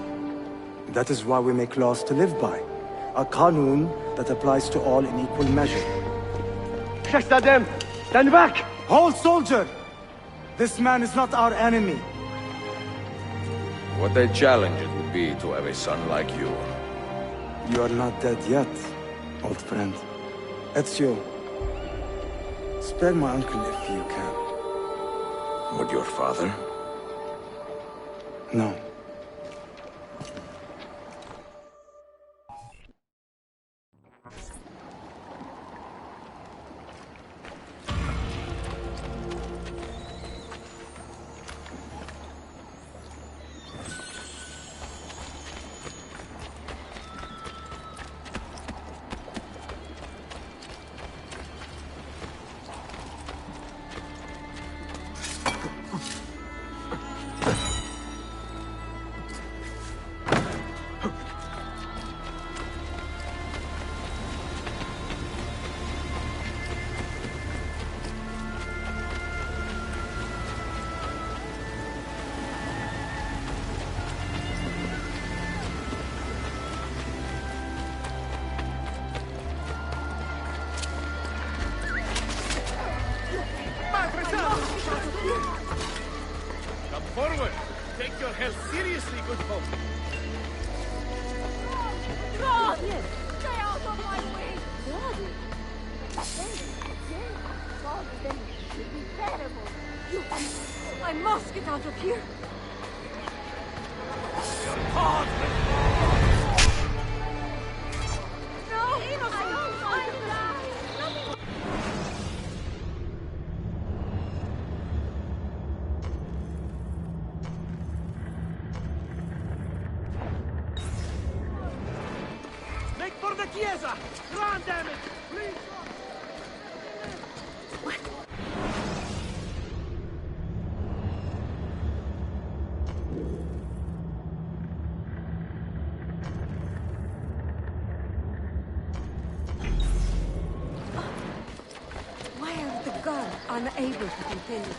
That is why we make laws to live by. A Qanun that applies to all in equal measure. Shahzadem, stand back! Hold, soldier! This man is not our enemy. What a challenge it would be to have a son like you. You are not dead yet, old friend. Ezio, spare my uncle if you can. Would your father? No. Come forward. Take your health seriously, good folk. Run! Stay out of my way! God, then it should be terrible. I must get out of here. Make for the Chiesa! Run, damn it! Please! Why are the guards unable to continue?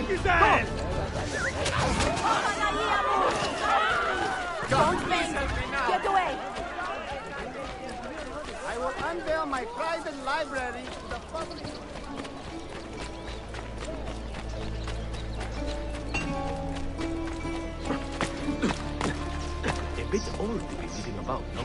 His ass! Don't think! Get away! I will unveil my private library to the public. A bit old to be living about, no?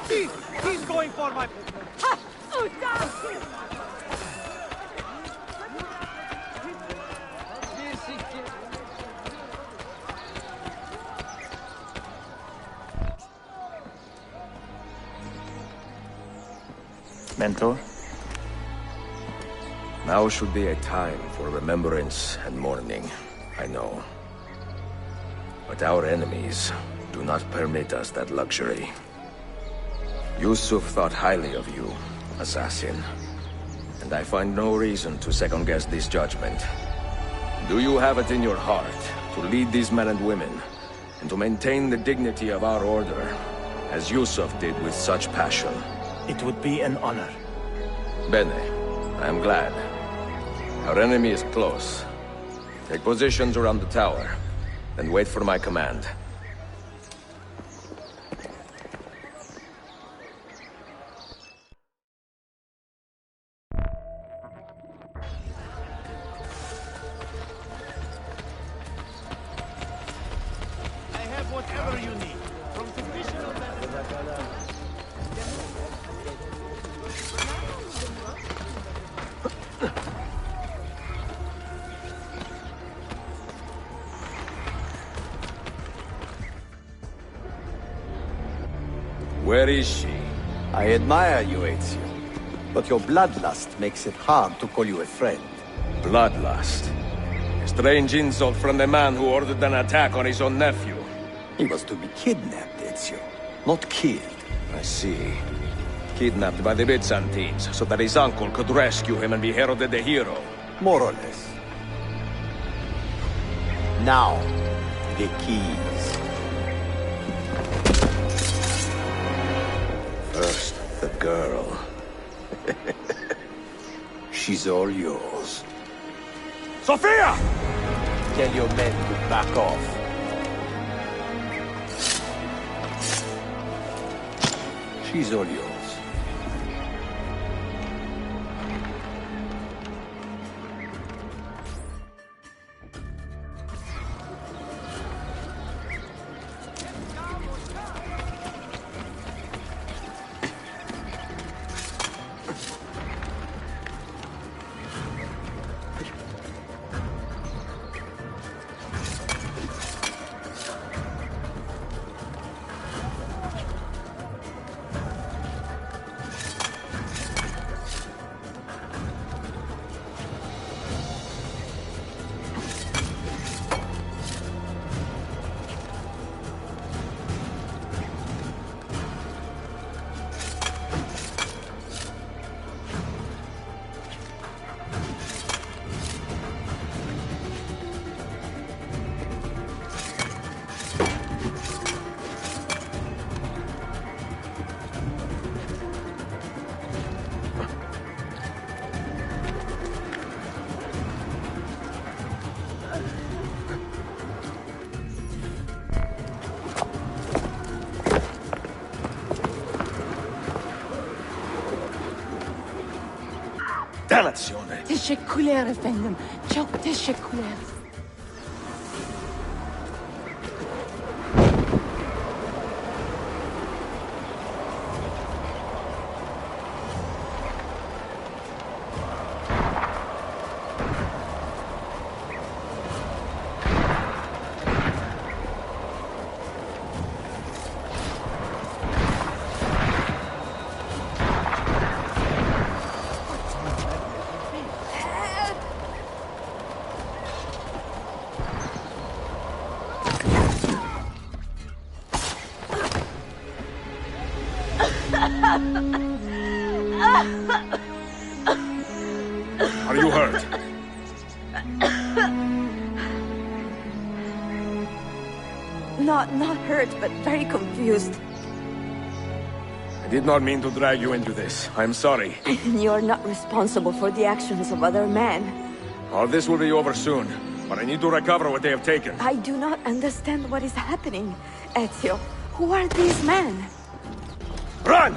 He's going for my... Ha! Oh, down! Mentor? Now should be a time for remembrance and mourning, I know. But our enemies do not permit us that luxury. Yusuf thought highly of you, assassin. And I find no reason to second-guess this judgment. Do you have it in your heart to lead these men and women, and to maintain the dignity of our order, as Yusuf did with such passion? It would be an honor. Bene. I am glad. Our enemy is close. Take positions around the tower, then wait for my command. I have whatever you need. From traditional Where is she? I admire you, Ezio. But your bloodlust makes it hard to call you a friend. Bloodlust? A strange insult from the man who ordered an attack on his own nephew. He was to be kidnapped, Ezio, not killed. I see. Kidnapped by the Byzantines, so that his uncle could rescue him and be heralded a hero. More or less. Now, the keys. First, the girl. She's all yours. Sophia! Tell your men to back off. She's all yours. Dannazione! تشكلير efendim. Çok teşekkürler. Are you hurt? Not hurt, but very confused. I did not mean to drag you into this. I'm sorry. You're not responsible for the actions of other men. All this will be over soon, but I need to recover what they have taken. I do not understand what is happening. Ezio, who are these men? Run!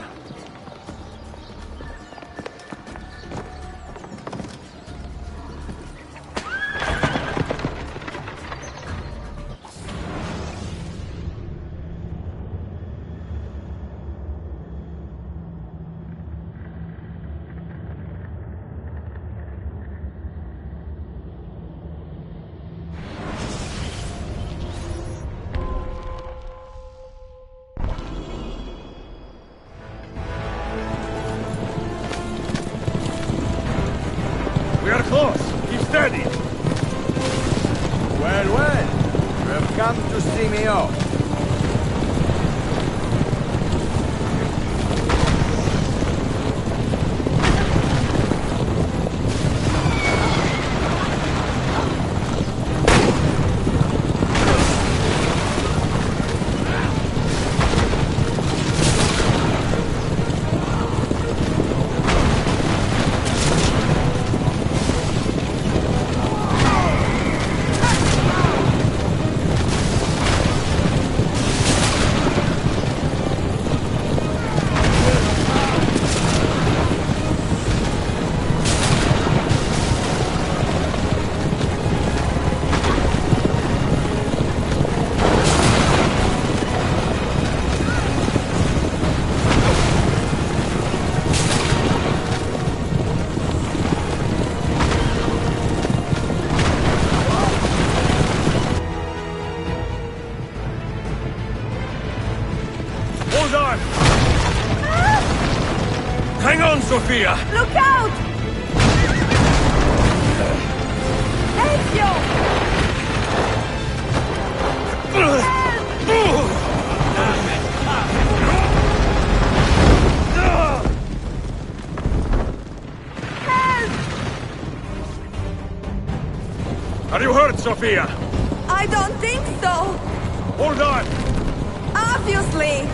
We are close. Keep steady. Well, well. You have come to see me off. Hang on, Sophia! Look out! Ezio! Are you hurt, Sophia? I don't think so. Hold on! Obviously.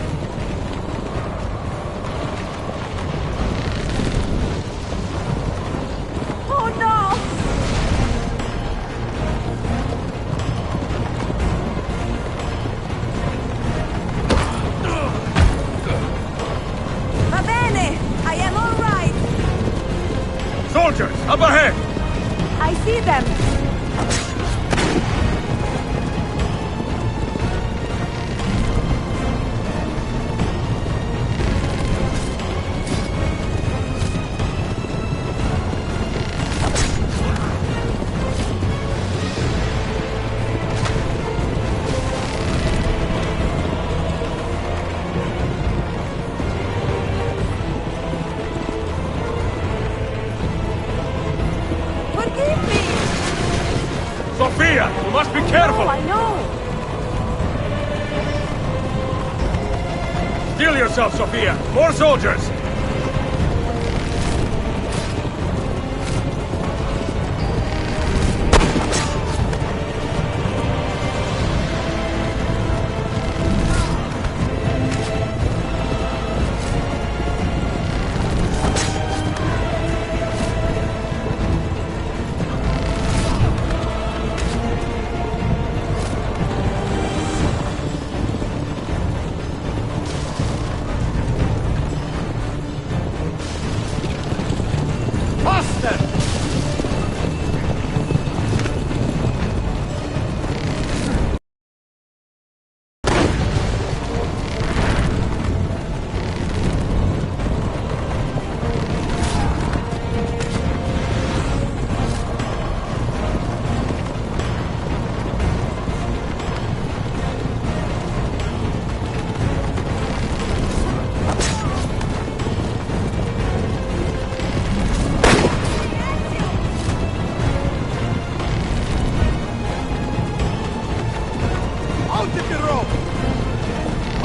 Oh no! Va bene! I am all right! Soldiers, up ahead! I see them! Sophia, you must be careful! Oh, I know! Steel yourself, Sophia! More soldiers!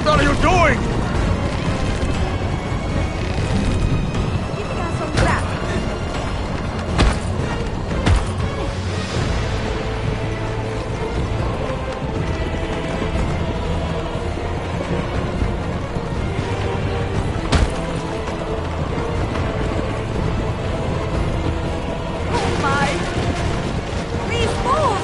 What are you doing? Keeping us on track. Oh my! Please move!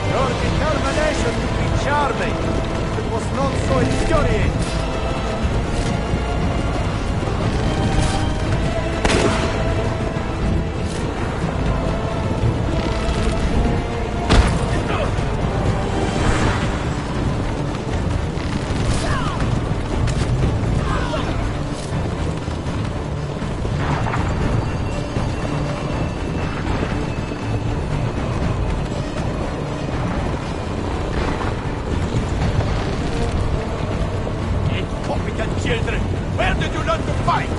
Your determination would be charming. It was not so infuriating. Incompetent children! Where did you learn to fight?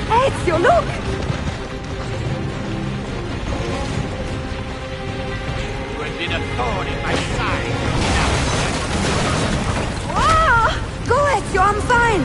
Ezio, look! You have been a thorn in my side. Ah! Go, Ezio, I'm fine!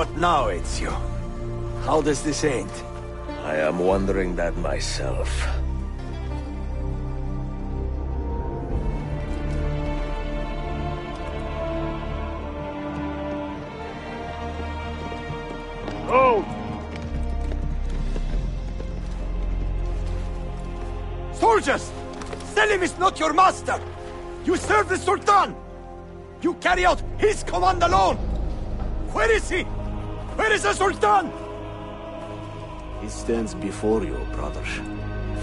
What now, Ezio? How does this end? I am wondering that myself. Go! Soldiers! Selim is not your master! You serve the Sultan! You carry out his command alone! Where is he? Where is the Sultan? He stands before you, brother.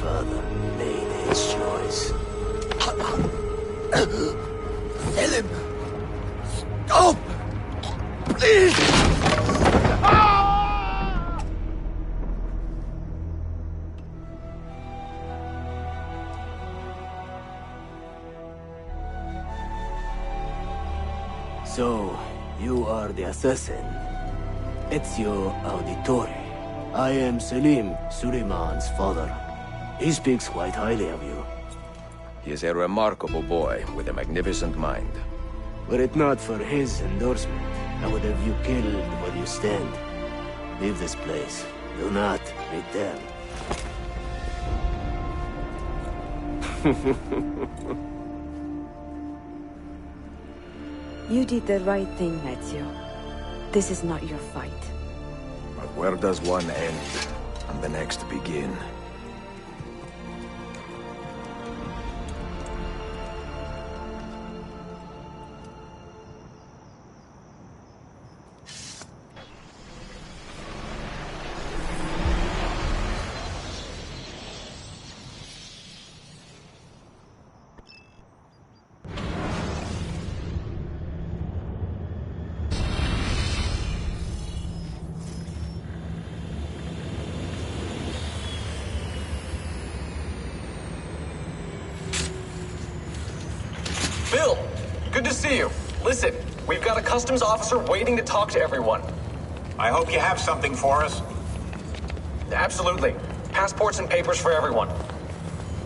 Father made his choice. Selim! Stop! Please! So, you are the assassin. Ezio Auditore. I am Selim, Suleiman's father. He speaks quite highly of you. He is a remarkable boy with a magnificent mind. Were it not for his endorsement, I would have you killed where you stand. Leave this place. Do not return. You did the right thing, Ezio. This is not your fight. But where does one end and the next begin? Bill, good to see you. Listen, we've got a customs officer waiting to talk to everyone. I hope you have something for us. Absolutely. Passports and papers for everyone.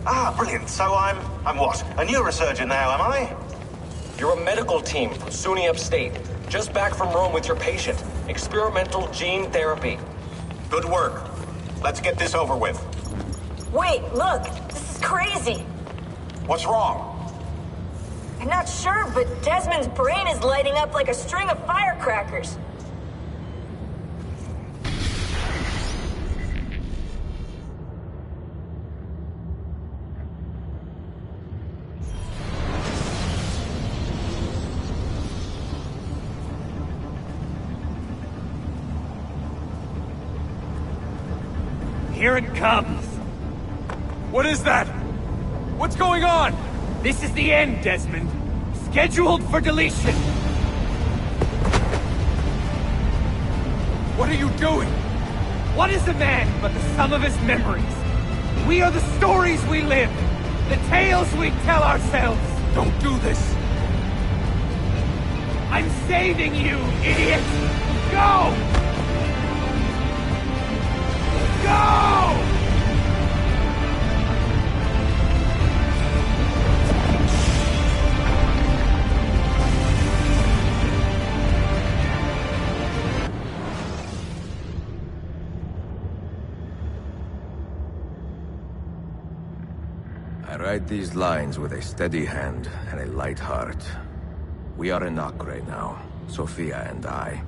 Ah, brilliant. So I'm what? A neurosurgeon now, am I? You're a medical team from SUNY Upstate. Just back from Rome with your patient. Experimental gene therapy. Good work. Let's get this over with. Wait, look! This is crazy! What's wrong? I'm not sure, but Desmond's brain is lighting up like a string of firecrackers. Here it comes! What is that? What's going on? This is the end, Desmond. Scheduled for deletion. What are you doing? What is a man but the sum of his memories? We are the stories we live, the tales we tell ourselves. Don't do this. I'm saving you, idiot! Go! Go! I write these lines with a steady hand and a light heart. We are in Acre now, Sofia and I,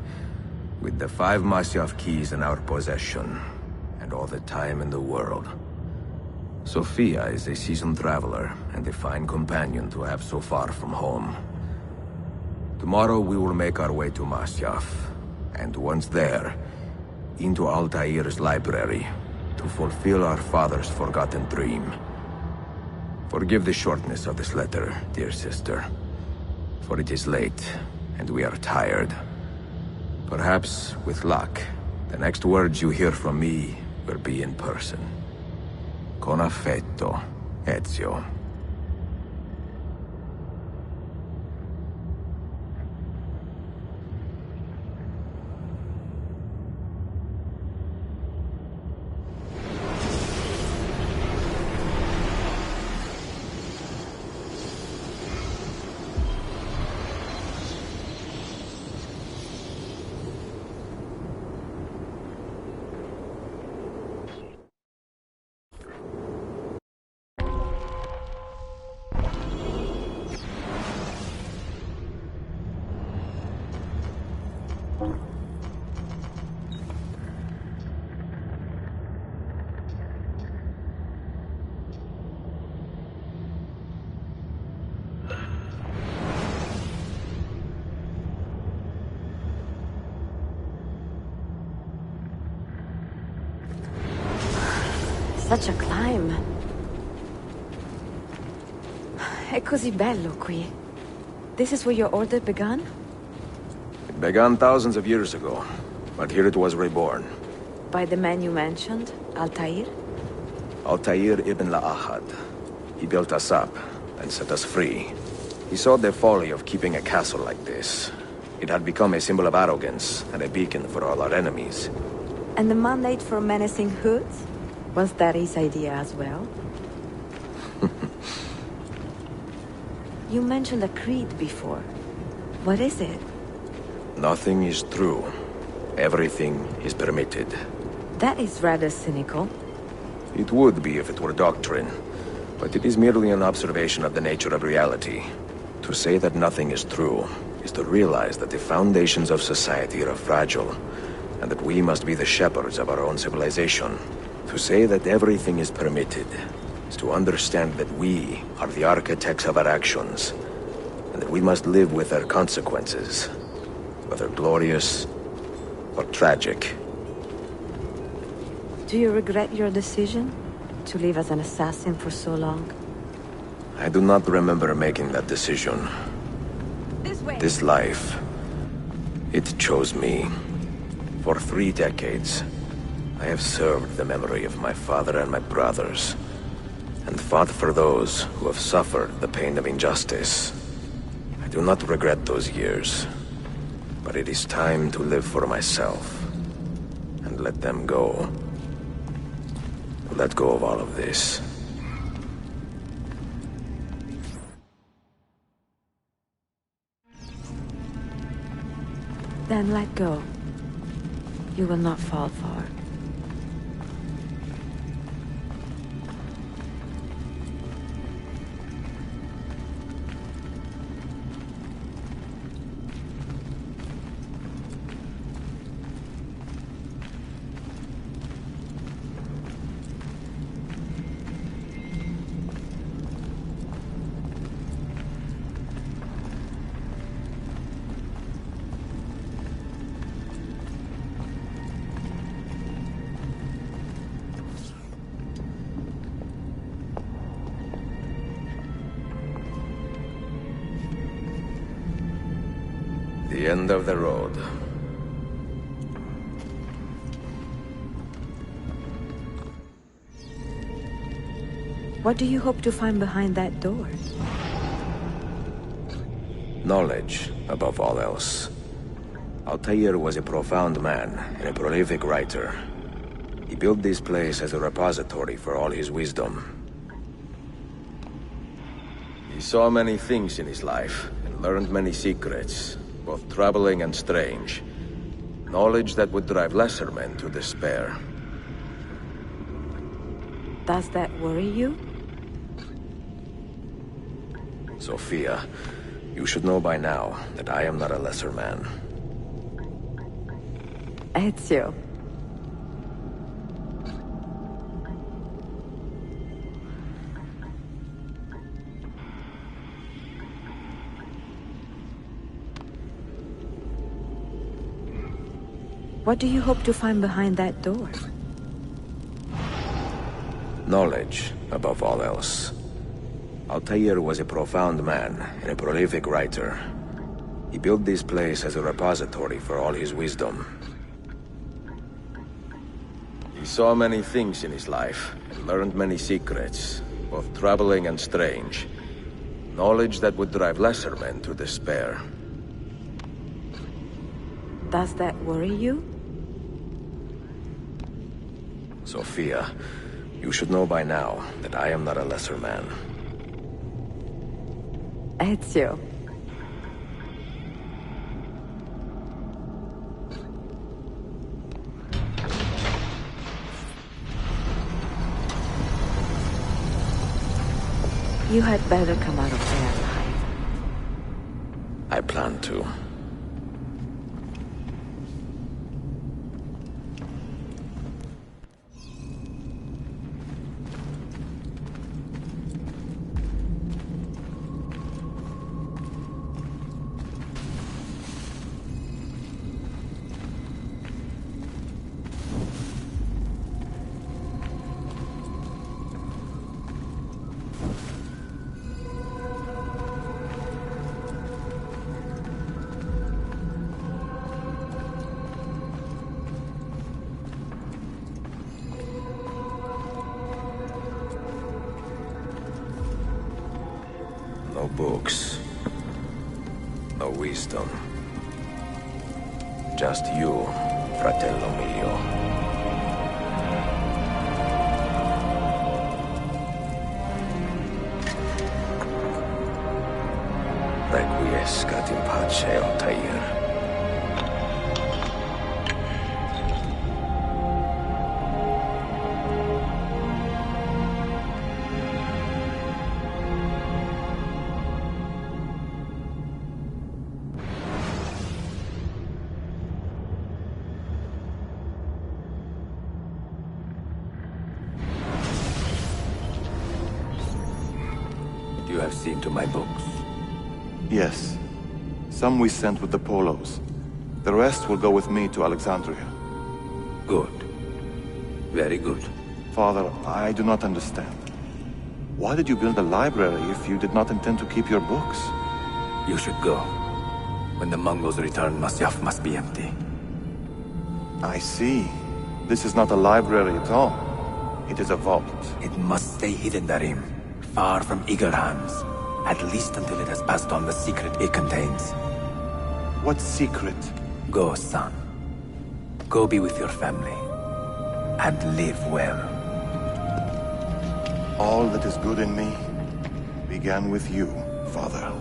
with the 5 Masyaf keys in our possession, and all the time in the world. Sofia is a seasoned traveler, and a fine companion to have so far from home. Tomorrow we will make our way to Masyaf, and once there, into Altair's library, to fulfill our father's forgotten dream. Forgive the shortness of this letter, dear sister. For it is late, and we are tired. Perhaps, with luck, the next words you hear from me will be in person. Con affetto, Ezio. Such a climb. È così bello qui. This is where your order began? It began thousands of years ago, but here it was reborn. By the man you mentioned, Altair? Altair ibn La'ahad. He built us up and set us free. He saw the folly of keeping a castle like this. It had become a symbol of arrogance and a beacon for all our enemies. And the mandate for menacing hoods? Was that his idea as well? You mentioned a creed before. What is it? Nothing is true. Everything is permitted. That is rather cynical. It would be if it were doctrine, but it is merely an observation of the nature of reality. To say that nothing is true is to realize that the foundations of society are fragile, and that we must be the shepherds of our own civilization. To say that everything is permitted is to understand that we are the architects of our actions, and that we must live with their consequences, whether glorious or tragic. Do you regret your decision to live as an assassin for so long? I do not remember making that decision. This life, it chose me. For 3 decades, I have served the memory of my father and my brothers, and fought for those who have suffered the pain of injustice. I do not regret those years, but it is time to live for myself, and let them go. Let go of all of this. Then let go. You will not fall far. The end of the road. What do you hope to find behind that door? Knowledge, above all else. Altair was a profound man and a prolific writer. He built this place as a repository for all his wisdom. He saw many things in his life and learned many secrets, both troubling and strange. Knowledge that would drive lesser men to despair. Does that worry you? Sophia, you should know by now that I am not a lesser man. Ezio. What do you hope to find behind that door? Knowledge, above all else. Altair was a profound man and a prolific writer. He built this place as a repository for all his wisdom. He saw many things in his life and learned many secrets, both troubling and strange. Knowledge that would drive lesser men to despair. Does that worry you? Sophia, you should know by now that I am not a lesser man. Ezio. You had better come out of there alive. I plan to. No books. No wisdom. Just you, fratello mio. Requiescat in pace, Altair. You have seen to my books. Yes. Some we sent with the Polos. The rest will go with me to Alexandria. Good. Very good. Father, I do not understand. Why did you build a library if you did not intend to keep your books? You should go. When the Mongols return, Masyaf must be empty. I see. This is not a library at all. It is a vault. It must stay hidden, Darim. Far from eager hands. At least until it has passed on the secret it contains. What secret? Go, son. Go be with your family. And live well. All that is good in me began with you, Father.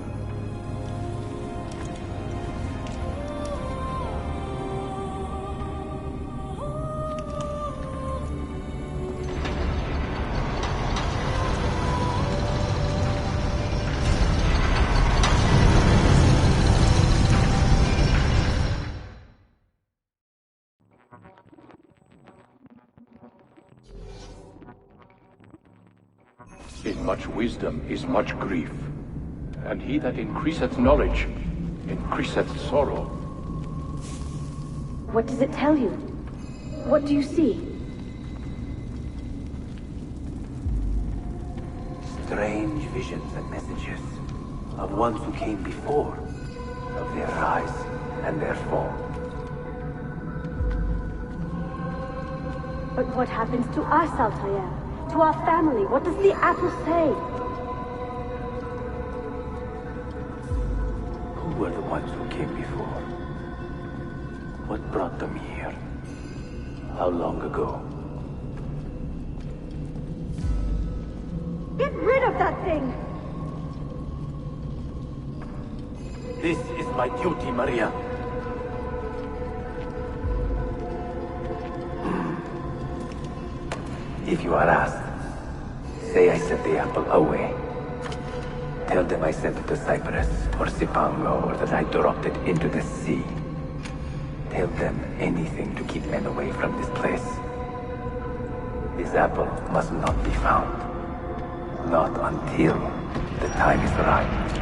In much wisdom is much grief, and he that increaseth knowledge increaseth sorrow. What does it tell you? What do you see? Strange visions and messages of ones who came before, of their rise and their fall. But what happens to us, Altair? To our family? What does the apple say? Who were the ones who came before? What brought them here? How long ago? Get rid of that thing! This is my duty, Maria. If you are asked, say I sent the apple away. Tell them I sent it to Cyprus or Cipango, or that I dropped it into the sea. Tell them anything to keep men away from this place. This apple must not be found. Not until the time is right.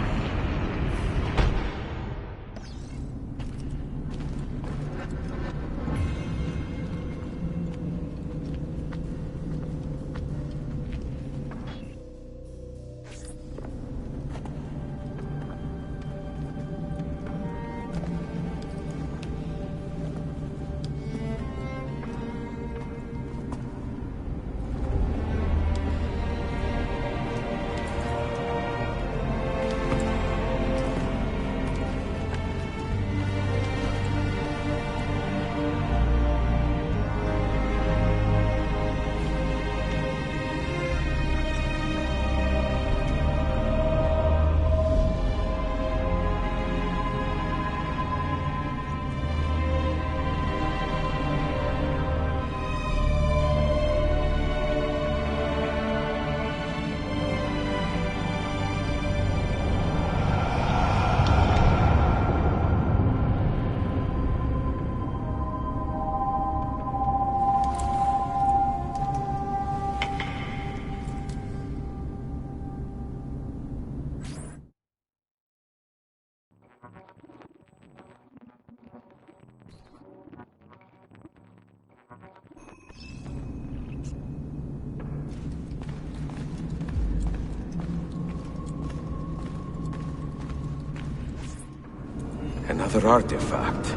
Another artifact.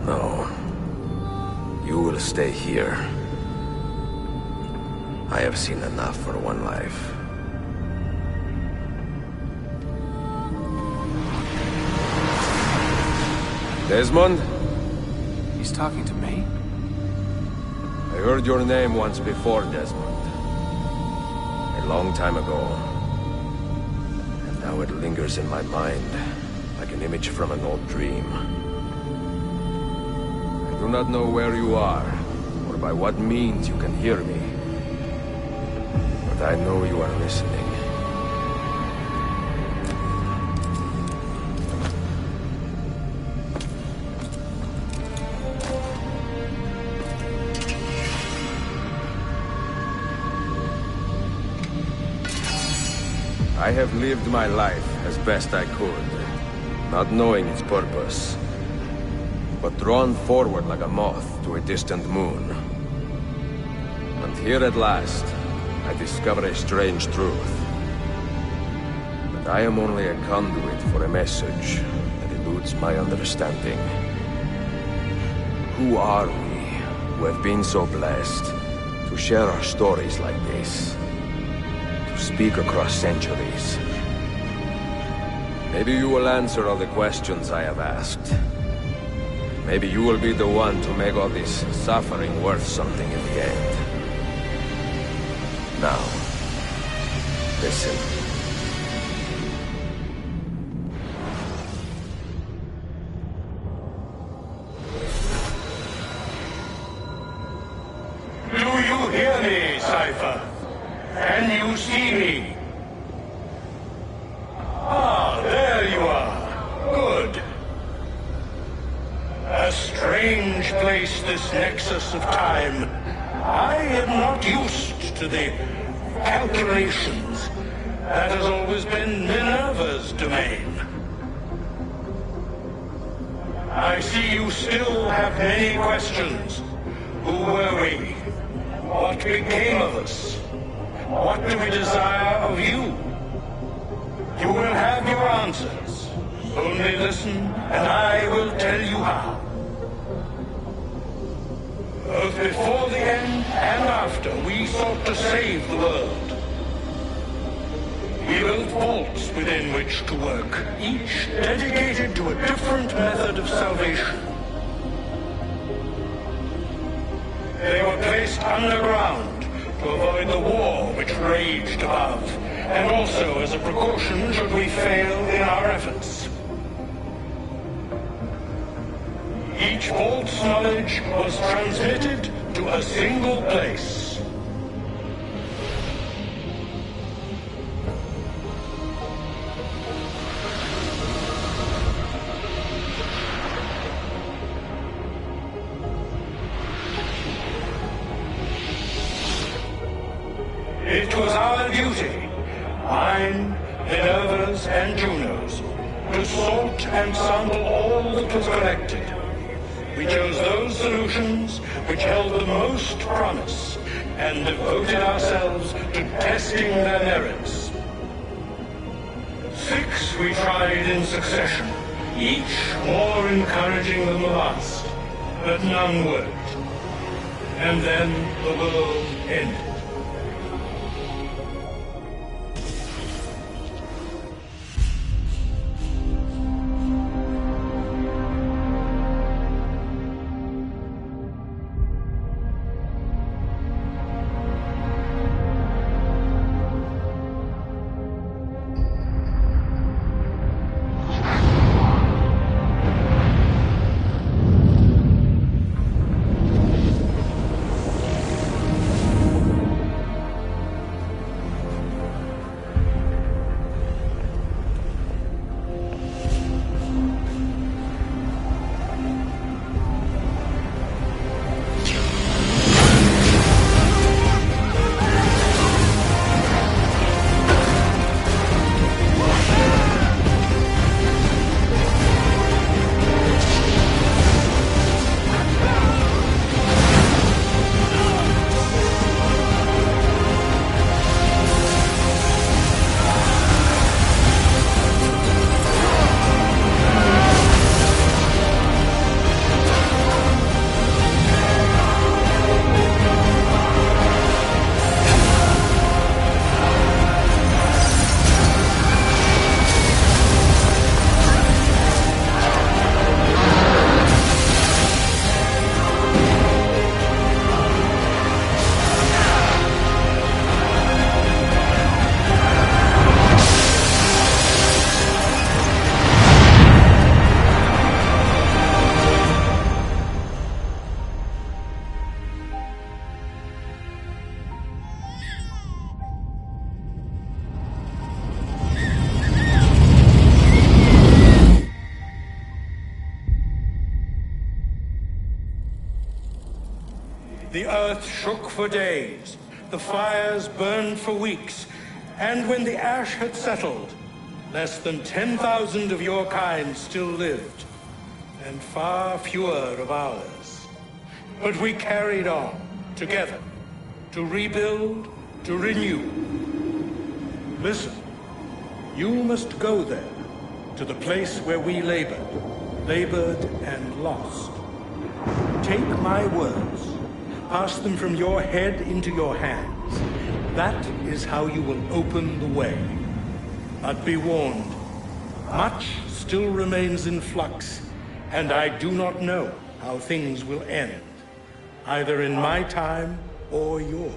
No. You will stay here. I have seen enough for one life. Desmond? He's talking to me? I heard your name once before, Desmond. A long time ago. And now it lingers in my mind, like an image from an old dream. I do not know where you are, or by what means you can hear me. But I know you are listening. I have lived my life as best I could, not knowing its purpose, but drawn forward like a moth to a distant moon. And here at last, I discover a strange truth. That I am only a conduit for a message that eludes my understanding. Who are we, who have been so blessed, to share our stories like this? Speak across centuries. Maybe you will answer all the questions I have asked. Maybe you will be the one to make all this suffering worth something in the end. Now, listen. Do you hear me, Cypher? Can you see me? Ah, there you are. Good. A strange place, this nexus of time. I am not used to the calculations. That has always been Minerva's domain. I see you still have many questions. Who were we? What became of us? What do we desire of you? You will have your answers. Only listen, and I will tell you how. Both before the end and after, we sought to save the world. We built vaults within which to work, each dedicated to a different method of salvation. They were placed underground to avoid the war which raged above, and also as a precaution should we fail in our efforts. Each vault's knowledge was transmitted to a single place. It was our duty, mine, Minerva's, and Juno's, to sort and sample all that was collected. We chose those solutions which held the most promise, and devoted ourselves to testing their merits. 6 we tried in succession, each more encouraging than the last, but none worked. And then the world ended. earth shook for days, the fires burned for weeks, and when the ash had settled, less than 10,000 of your kind still lived, and far fewer of ours. But we carried on, together, to rebuild, to renew. Listen, you must go there, to the place where we labored and lost. Take my words, pass them from your head into your hands. That is how you will open the way. But be warned, much still remains in flux, and I do not know how things will end, either in my time or yours.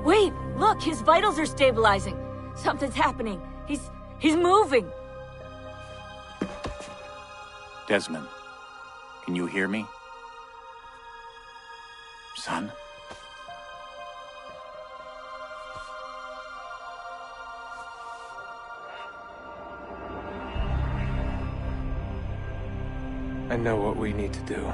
Wait, look, his vitals are stabilizing. Something's happening. He's moving. Desmond, can you hear me? Son? I know what we need to do.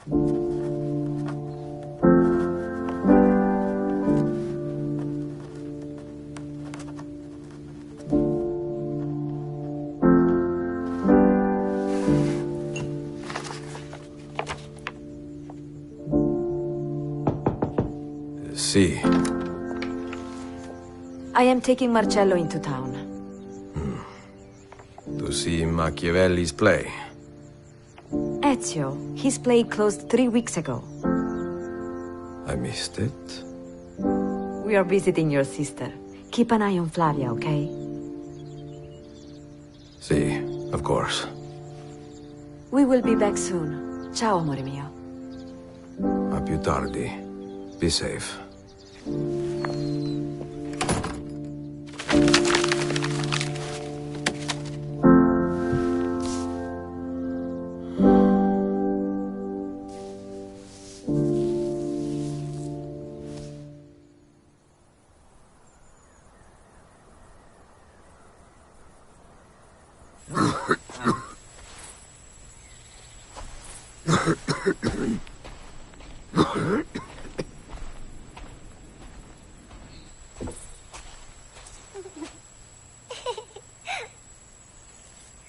See. I am taking Marcello into town. To see Machiavelli's play. Ezio, his play closed 3 weeks ago. I missed it. We are visiting your sister. Keep an eye on Flavia, okay? See, of course. We will be back soon. Ciao, amore mio. A più tardi. Be safe.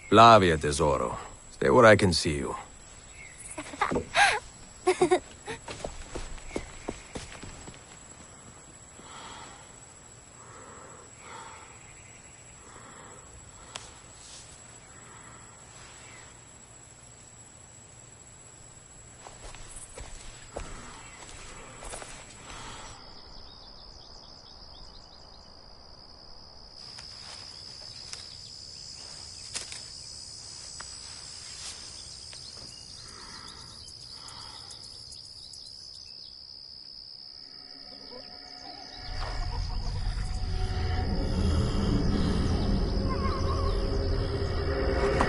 Flavia, tesoro. Stay where I can see you.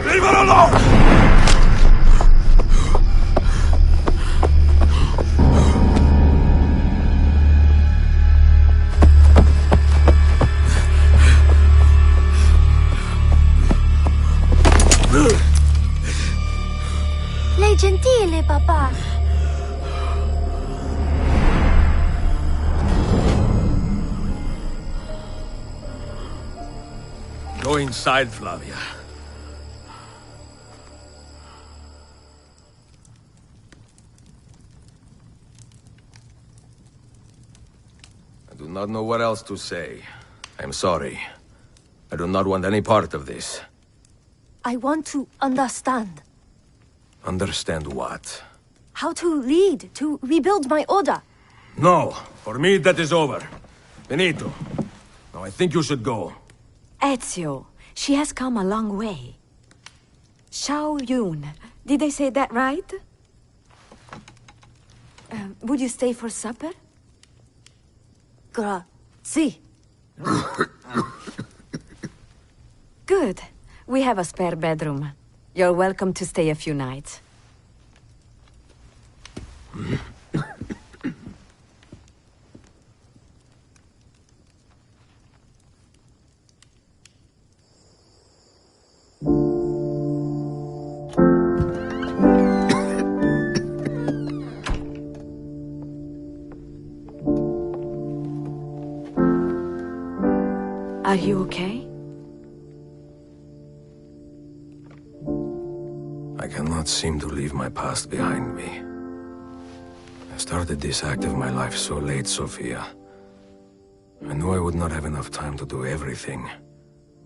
Leave her alone! Lei gentile, papà. Go inside, Flavia. I do not know what else to say. I am sorry. I do not want any part of this. I want to understand. Understand what? How to lead, to rebuild my order. No, for me that is over. Benito, now I think you should go. Ezio, she has come a long way. Xiao Yun, did I say that right? Would you stay for supper? Grazie. Good. We have a spare bedroom. You're welcome to stay a few nights. Are you okay? I cannot seem to leave my past behind me. I started this act of my life so late, Sophia. I knew I would not have enough time to do everything.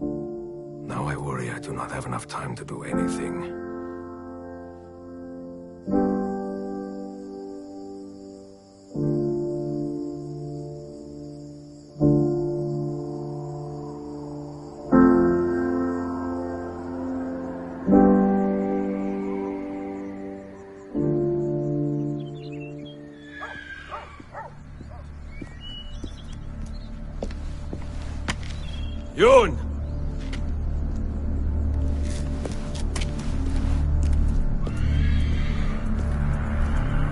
Now I worry I do not have enough time to do anything. Yun!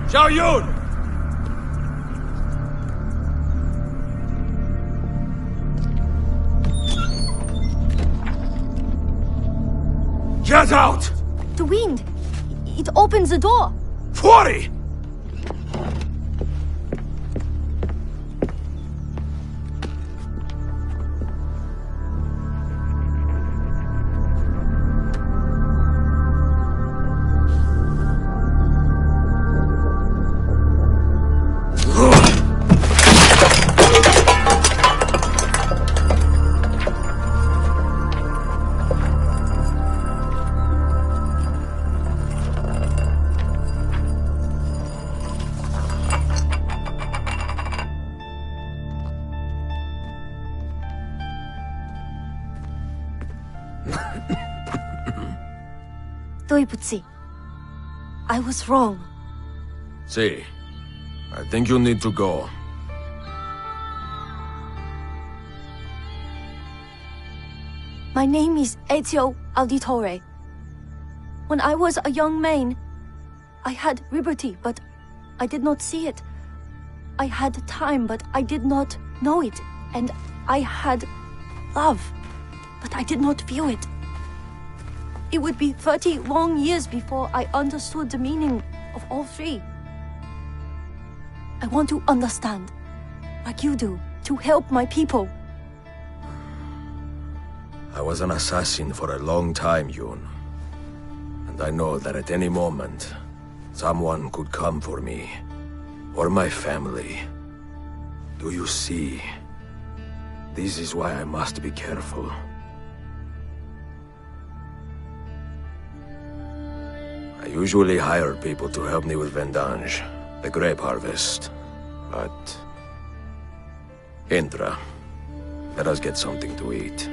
Xiao Yun! Get out! The wind. It opens the door. Fuori! 对不起. I was wrong. See, I think you need to go. My name is Ezio Auditore. When I was a young man, I had liberty, but I did not see it. I had time, but I did not know it. And I had love, but I did not feel it. It would be 30 long years before I understood the meaning of all three. I want to understand, like you do, to help my people. I was an assassin for a long time, Yun. And I know that at any moment, someone could come for me. Or my family. Do you see? This is why I must be careful. I usually hire people to help me with vendange, the grape harvest. But... Indra, let us get something to eat.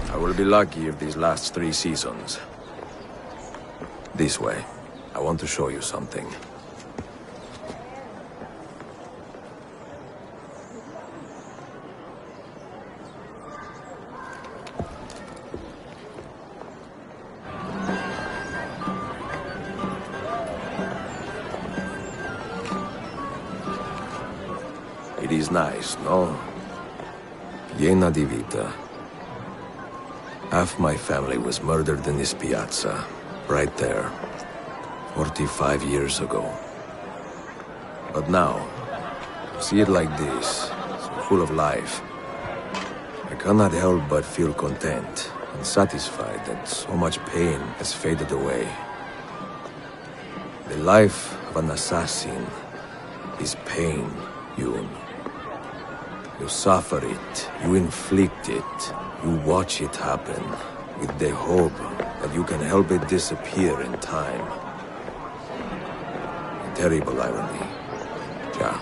I will be lucky if these last 3 seasons. This way. I want to show you something. It is nice, no? Piena di vita. Half my family was murdered in this piazza, right there, 45 years ago. But now, see it like this, so full of life. I cannot help but feel content and satisfied that so much pain has faded away. The life of an assassin is pain, Yun. You suffer it, you inflict it, you watch it happen, with the hope that you can help it disappear in time. A terrible irony. Yeah.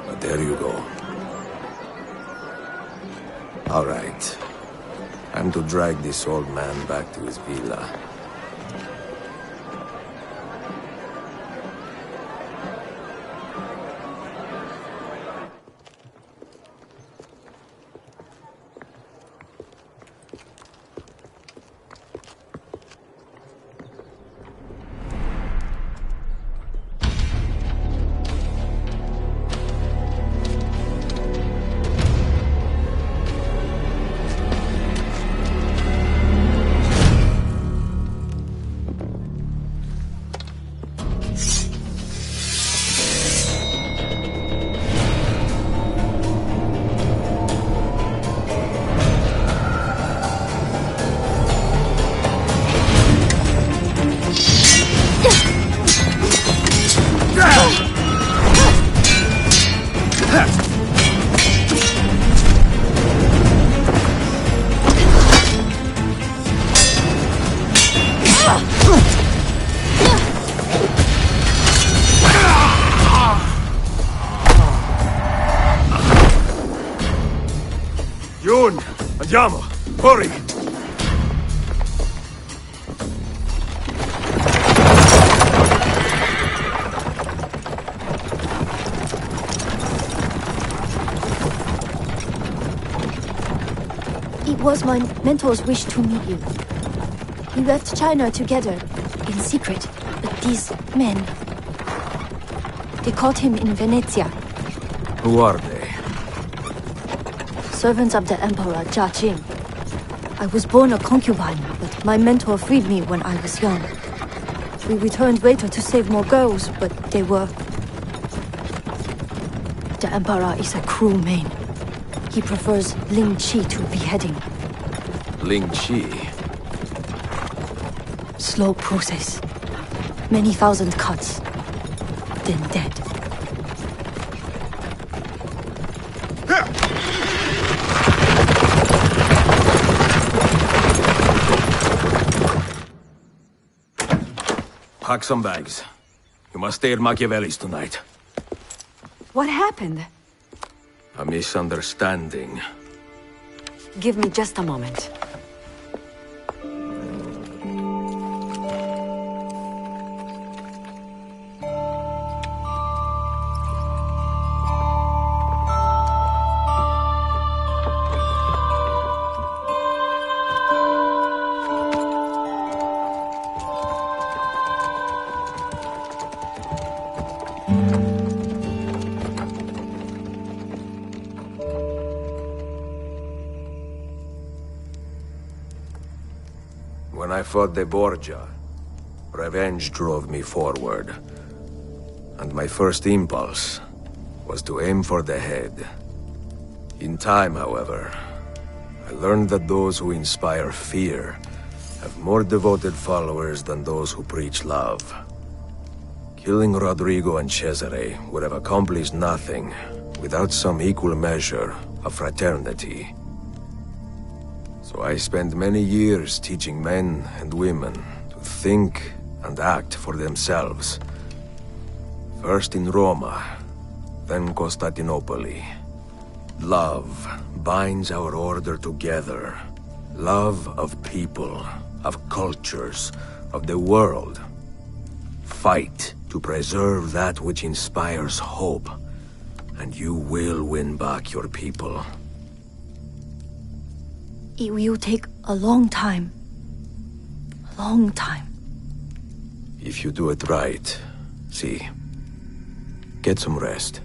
But there you go. All right. Time to drag this old man back to his villa. Yun! Andiamo! Hurry! It was my mentor's wish to meet you. We left China together, in secret, but these men... They caught him in Venezia. Who are they? Servants of the Emperor Jia Jing. I was born a concubine, but my mentor freed me when I was young. We returned later to save more girls, but they were... The Emperor is a cruel man. He prefers Ling Qi to beheading. Ling Qi? Slow process. Many thousand cuts. Then dead. Pack some bags. You must stay at Machiavelli's tonight. What happened? A misunderstanding. Give me just a moment. When I fought the Borgia, revenge drove me forward. And my first impulse was to aim for the head. In time, however, I learned that those who inspire fear have more devoted followers than those who preach love. Killing Rodrigo and Cesare would have accomplished nothing without some equal measure of fraternity. So I spent many years teaching men and women to think and act for themselves. First in Roma, then Constantinople. Love binds our order together. Love of people, of cultures, of the world. Fight to preserve that which inspires hope, and you will win back your people. It will take a long time. A long time. If you do it right, see, get some rest.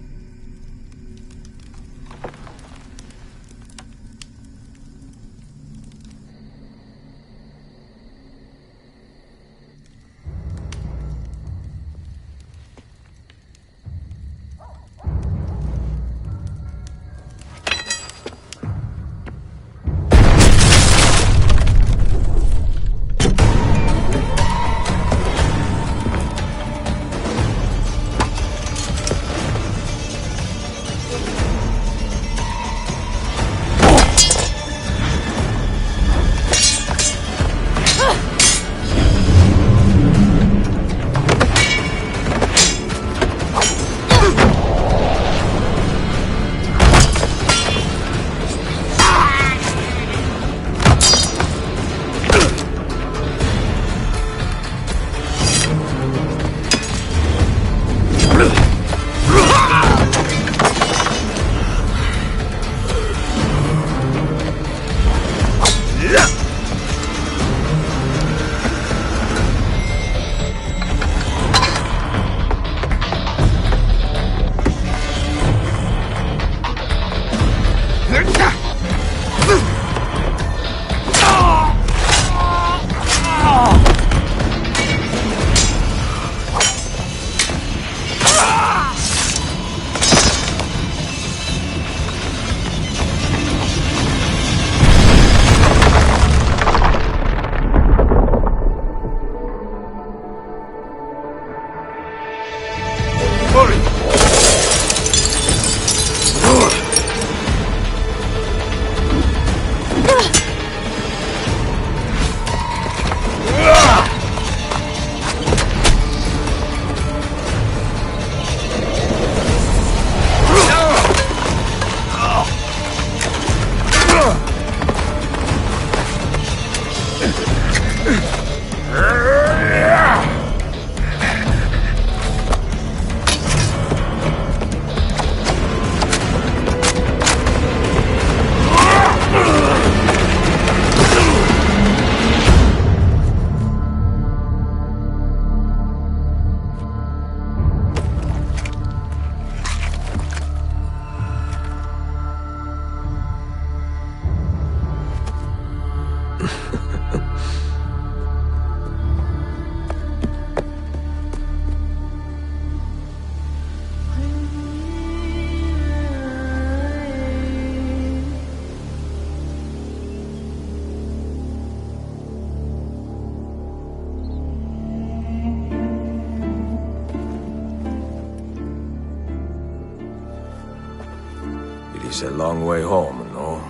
It's a long way home, no?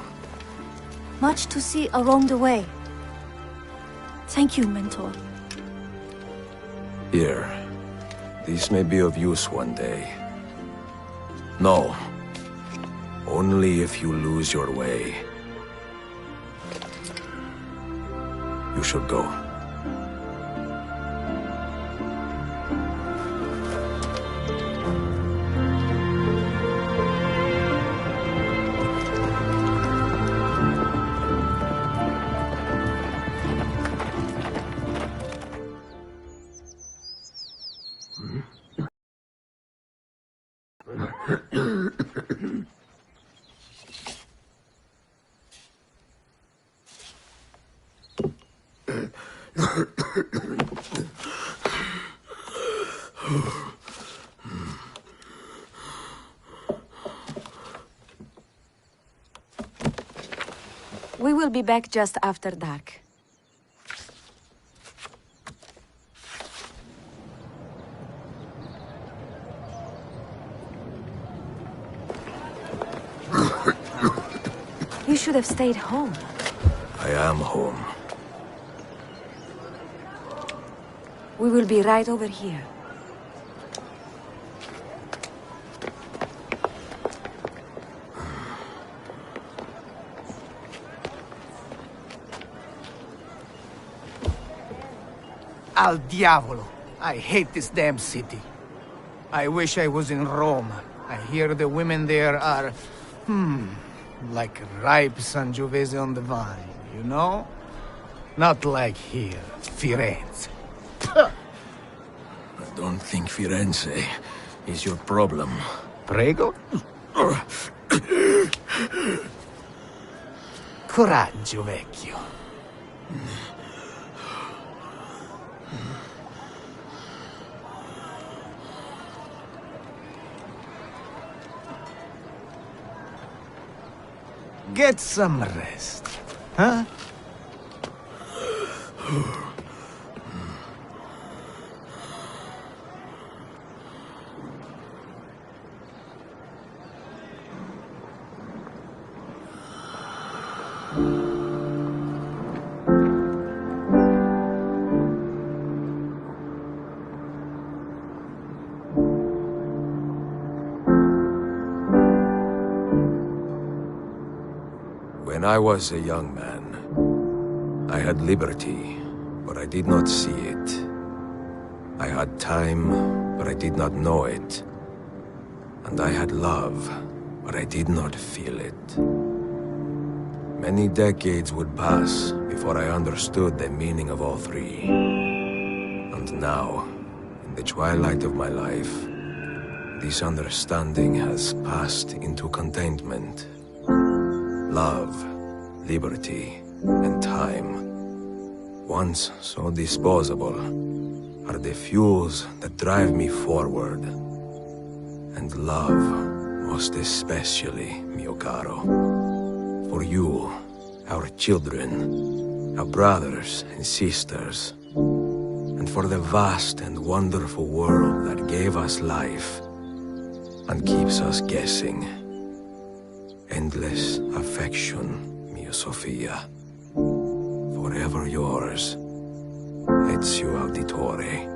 Much to see along the way. Thank you, Mentor. Here. This may be of use one day. No. Only if you lose your way. You should go. We will be back just after dark. You should have stayed home. I am home. We will be right over here. Al diavolo! I hate this damn city. I wish I was in Rome. I hear the women there are... like ripe Sangiovese on the vine, you know? Not like here, Firenze. I don't think Firenze is your problem. Prego? Coraggio, vecchio. Get some rest, huh? When I was a young man, I had liberty, but I did not see it. I had time, but I did not know it. And I had love, but I did not feel it. Many decades would pass before I understood the meaning of all three. And now, in the twilight of my life, this understanding has passed into contentment. Love, liberty, and time, once so disposable, are the fuels that drive me forward. And love, most especially, mio caro. For you, our children, our brothers and sisters, and for the vast and wonderful world that gave us life and keeps us guessing. Endless affection, mia Sofia. Forever yours, Ezio Auditore.